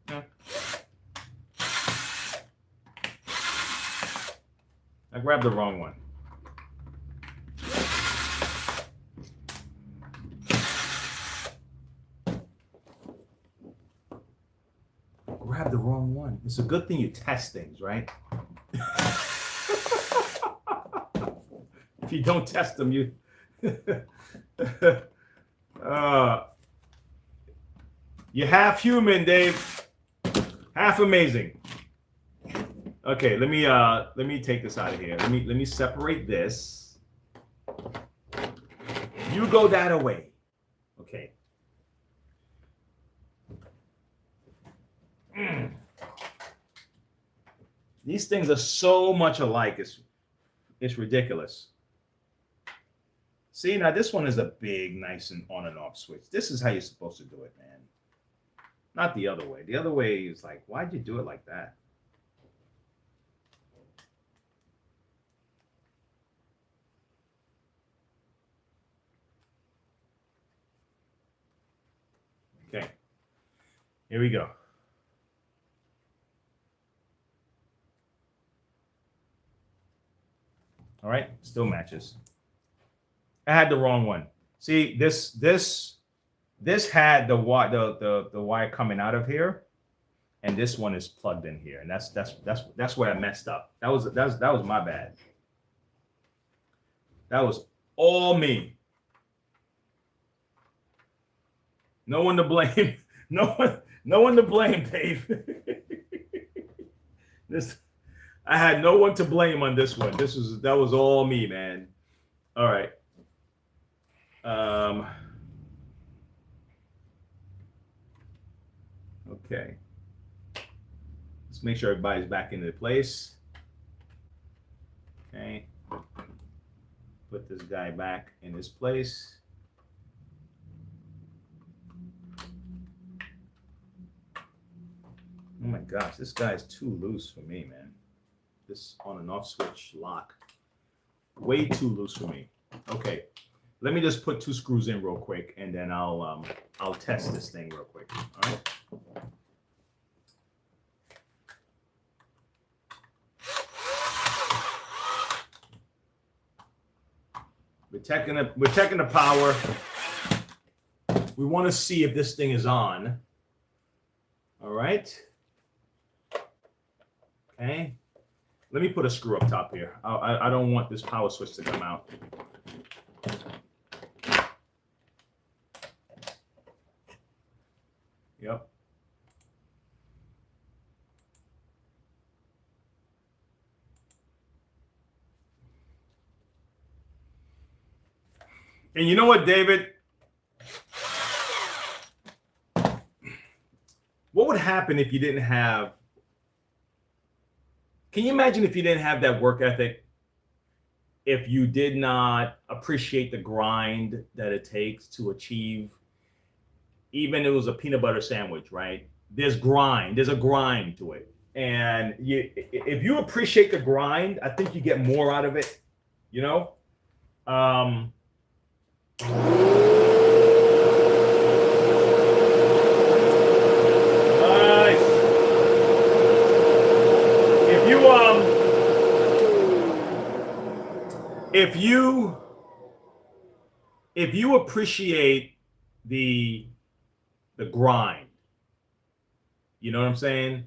you know. I grabbed the wrong one. Grab the wrong one. It's a good thing you test things, right? If you don't test them, you you're half human, Dave. Half amazing. Okay, let me take this out of here. Let me separate this. You go that away. Okay. These things are so much alike. It's ridiculous. See, now this one is a big, nice and on and off switch. This is how you're supposed to do it, man. Not the other way. The other way is like, why'd you do it like that? Okay. Here we go. All right, still matches. I had the wrong one. See, this had the wire coming out of here, and this one is plugged in here, and that's where I messed up. That was my bad. That was all me. No one to blame. No one to blame, Dave. I had no one to blame on this one. That was all me, man. All right. Okay. Let's make sure everybody's back into place. Okay. Put this guy back in his place. Oh my gosh, this guy is too loose for me, man. This on and off switch lock, way too loose for me. Okay, let me just put 2 screws in real quick, and then I'll test this thing real quick. All right. We're checking the power. We want to see if this thing is on. All right. Okay. Let me put a screw up top here. I don't want this power switch to come out. Yep. And you know what, David? What would happen if you didn't have... Can you imagine if you didn't have that work ethic? If you did not appreciate the grind that it takes to achieve, even if it was a peanut butter sandwich, right? There's grind. There's a grind to it. And if you appreciate the grind, I think you get more out of it, you know? Nice. If you appreciate the grind, you know what I'm saying?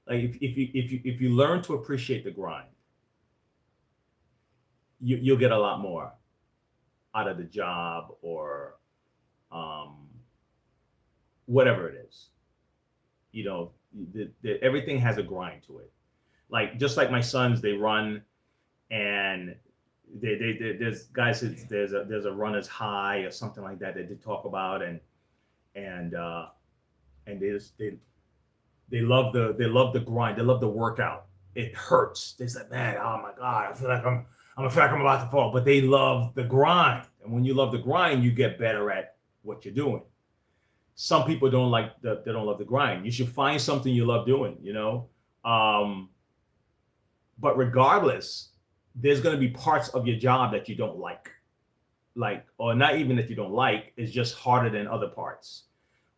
Like if you learn to appreciate the grind, you'll get a lot more out of the job or whatever it is. You know, everything has a grind to it. Like just like my sons, they run, and there's guys, there's a runner's high or something like that they talk about, and they love the grind, they love the workout. It hurts. They say, man, oh my God, I feel like I'm about to fall. But they love the grind, and when you love the grind, you get better at what you're doing. Some people don't love the grind. You should find something you love doing, you know. But regardless, there's going to be parts of your job that you don't like, or not even that you don't like. It's just harder than other parts,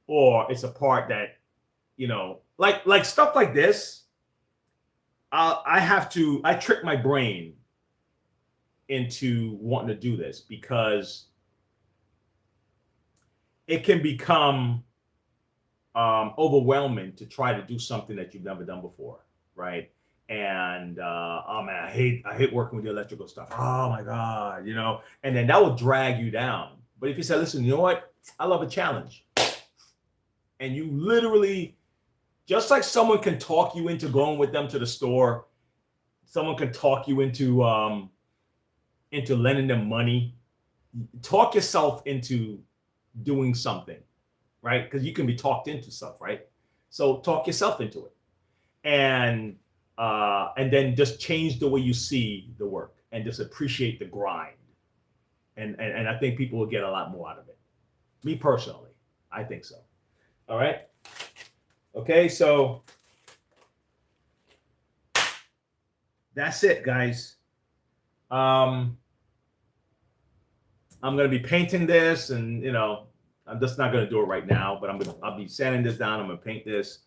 or it's a part that, you know, like stuff like this. I trick my brain into wanting to do this because it can become overwhelming to try to do something that you've never done before, right? And oh man, I hate working with the electrical stuff. Oh my God, you know, and then that will drag you down. But if you say, listen, you know what? I love a challenge. And you literally, just like someone can talk you into going with them to the store, someone can talk you into lending them money. Talk yourself into doing something, right? Because you can be talked into stuff, right? So talk yourself into it, and then just change the way you see the work, and just appreciate the grind, and I think people will get a lot more out of it. Me personally, I think so. All right. Okay, so that's it, guys. I'm gonna be painting this, and you know, I'm just not gonna do it right now, but I'll be sanding this down. I'm gonna paint this,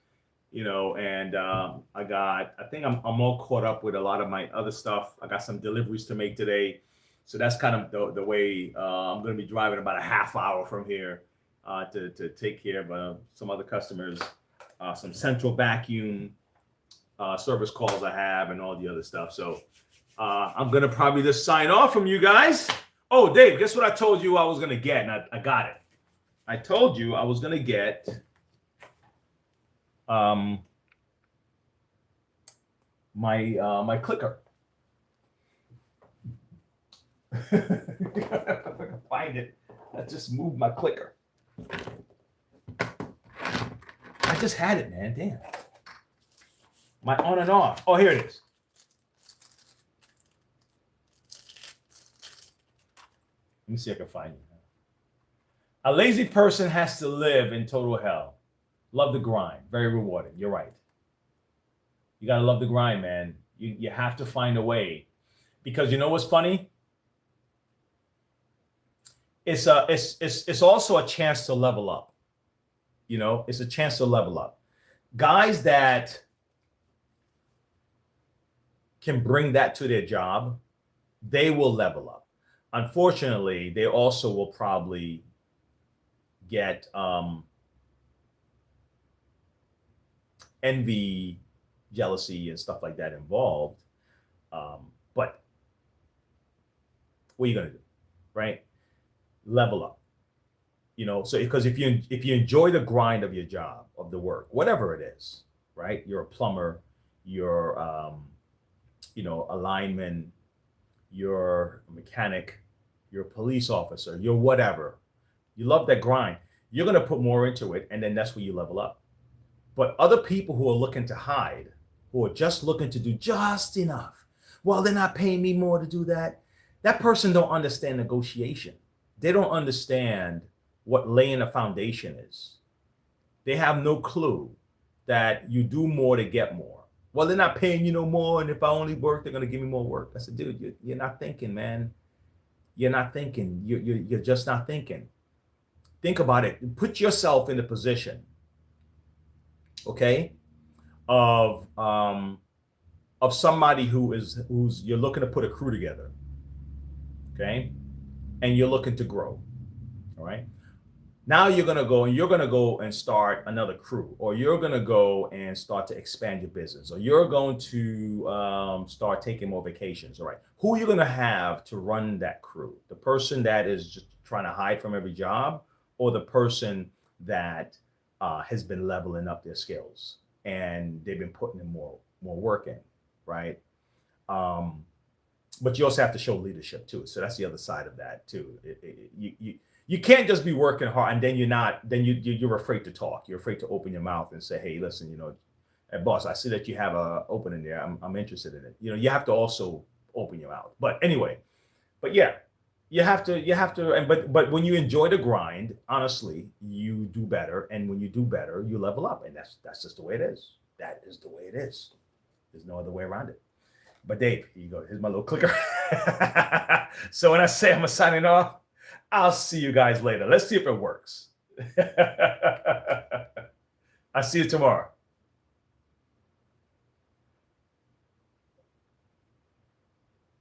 you know, and I think I'm all caught up with a lot of my other stuff. I got some deliveries to make today, so that's kind of the way. I'm gonna be driving about a half hour from here to take care of some other customers, some central vacuum service calls I have, and all the other stuff. So I'm gonna probably just sign off from you guys. Oh, Dave, guess what I told you I was gonna get, and I got it. I told you I was gonna get my clicker. If I can find it, I just moved my clicker. I just had it, man. Damn. My on and off. Oh, here it is. Let me see if I can find it. A lazy person has to live in total hell. Love the grind. Very rewarding. You're right. You gotta love the grind, man. You have to find a way, because you know what's funny? It's also a chance to level up. You know, it's a chance to level up. Guys that can bring that to their job, they will level up. Unfortunately, they also will probably get envy, jealousy, and stuff like that involved. But what are you gonna do, right? Level up. You know, so because if you enjoy the grind of your job, of the work, whatever it is, right? You're a plumber, you're a lineman, you're a mechanic, you're a police officer, you're whatever. You love that grind. You're gonna put more into it, and then that's where you level up. But other people who are looking to hide, who are just looking to do just enough, well, they're not paying me more to do that. That person don't understand negotiation. They don't understand what laying a foundation is. They have no clue that you do more to get more. Well, they're not paying you no more, and if I only work, they're gonna give me more work. I said, dude, you're not thinking, man. You're not thinking. You're just not thinking. Think about it. Put yourself in the position, okay, of somebody who's you're looking to put a crew together, okay, and you're looking to grow. All right. Now you're gonna go and start another crew, or you're gonna go and start to expand your business, or you're going to start taking more vacations. All right. Who are you gonna have to run that crew? The person that is just trying to hide from every job, or the person that has been leveling up their skills and they've been putting in more work in, right? But you also have to show leadership too. So that's the other side of that too. You can't just be working hard and then you're afraid to talk. You're afraid to open your mouth and say, hey, listen, hey, boss, I see that you have a opening there. I'm interested in it. You have to also open your mouth. But anyway, but yeah, you have to, and but when you enjoy the grind, honestly, you do better. And when you do better, you level up. And that's just the way it is. That is the way it is. There's no other way around it. But Dave, here you go. Here's my little clicker. So when I say I'm signing off, I'll see you guys later. Let's see if it works. I'll see you tomorrow.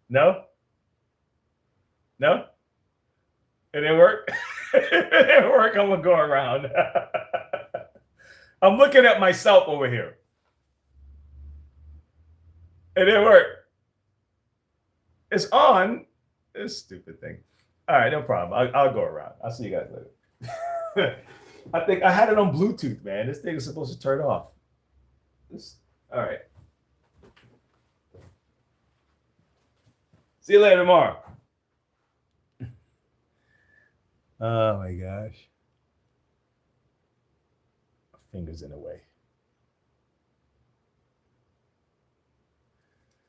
No? No? It didn't work? It didn't work. I'm going to go around. I'm looking at myself over here. It didn't work. It's on. This stupid thing. All right, no problem. I'll go around. I'll see you guys later. I think I had it on Bluetooth, man. This thing is supposed to turn off. All right. See you later tomorrow. Oh my gosh. My finger's in the way.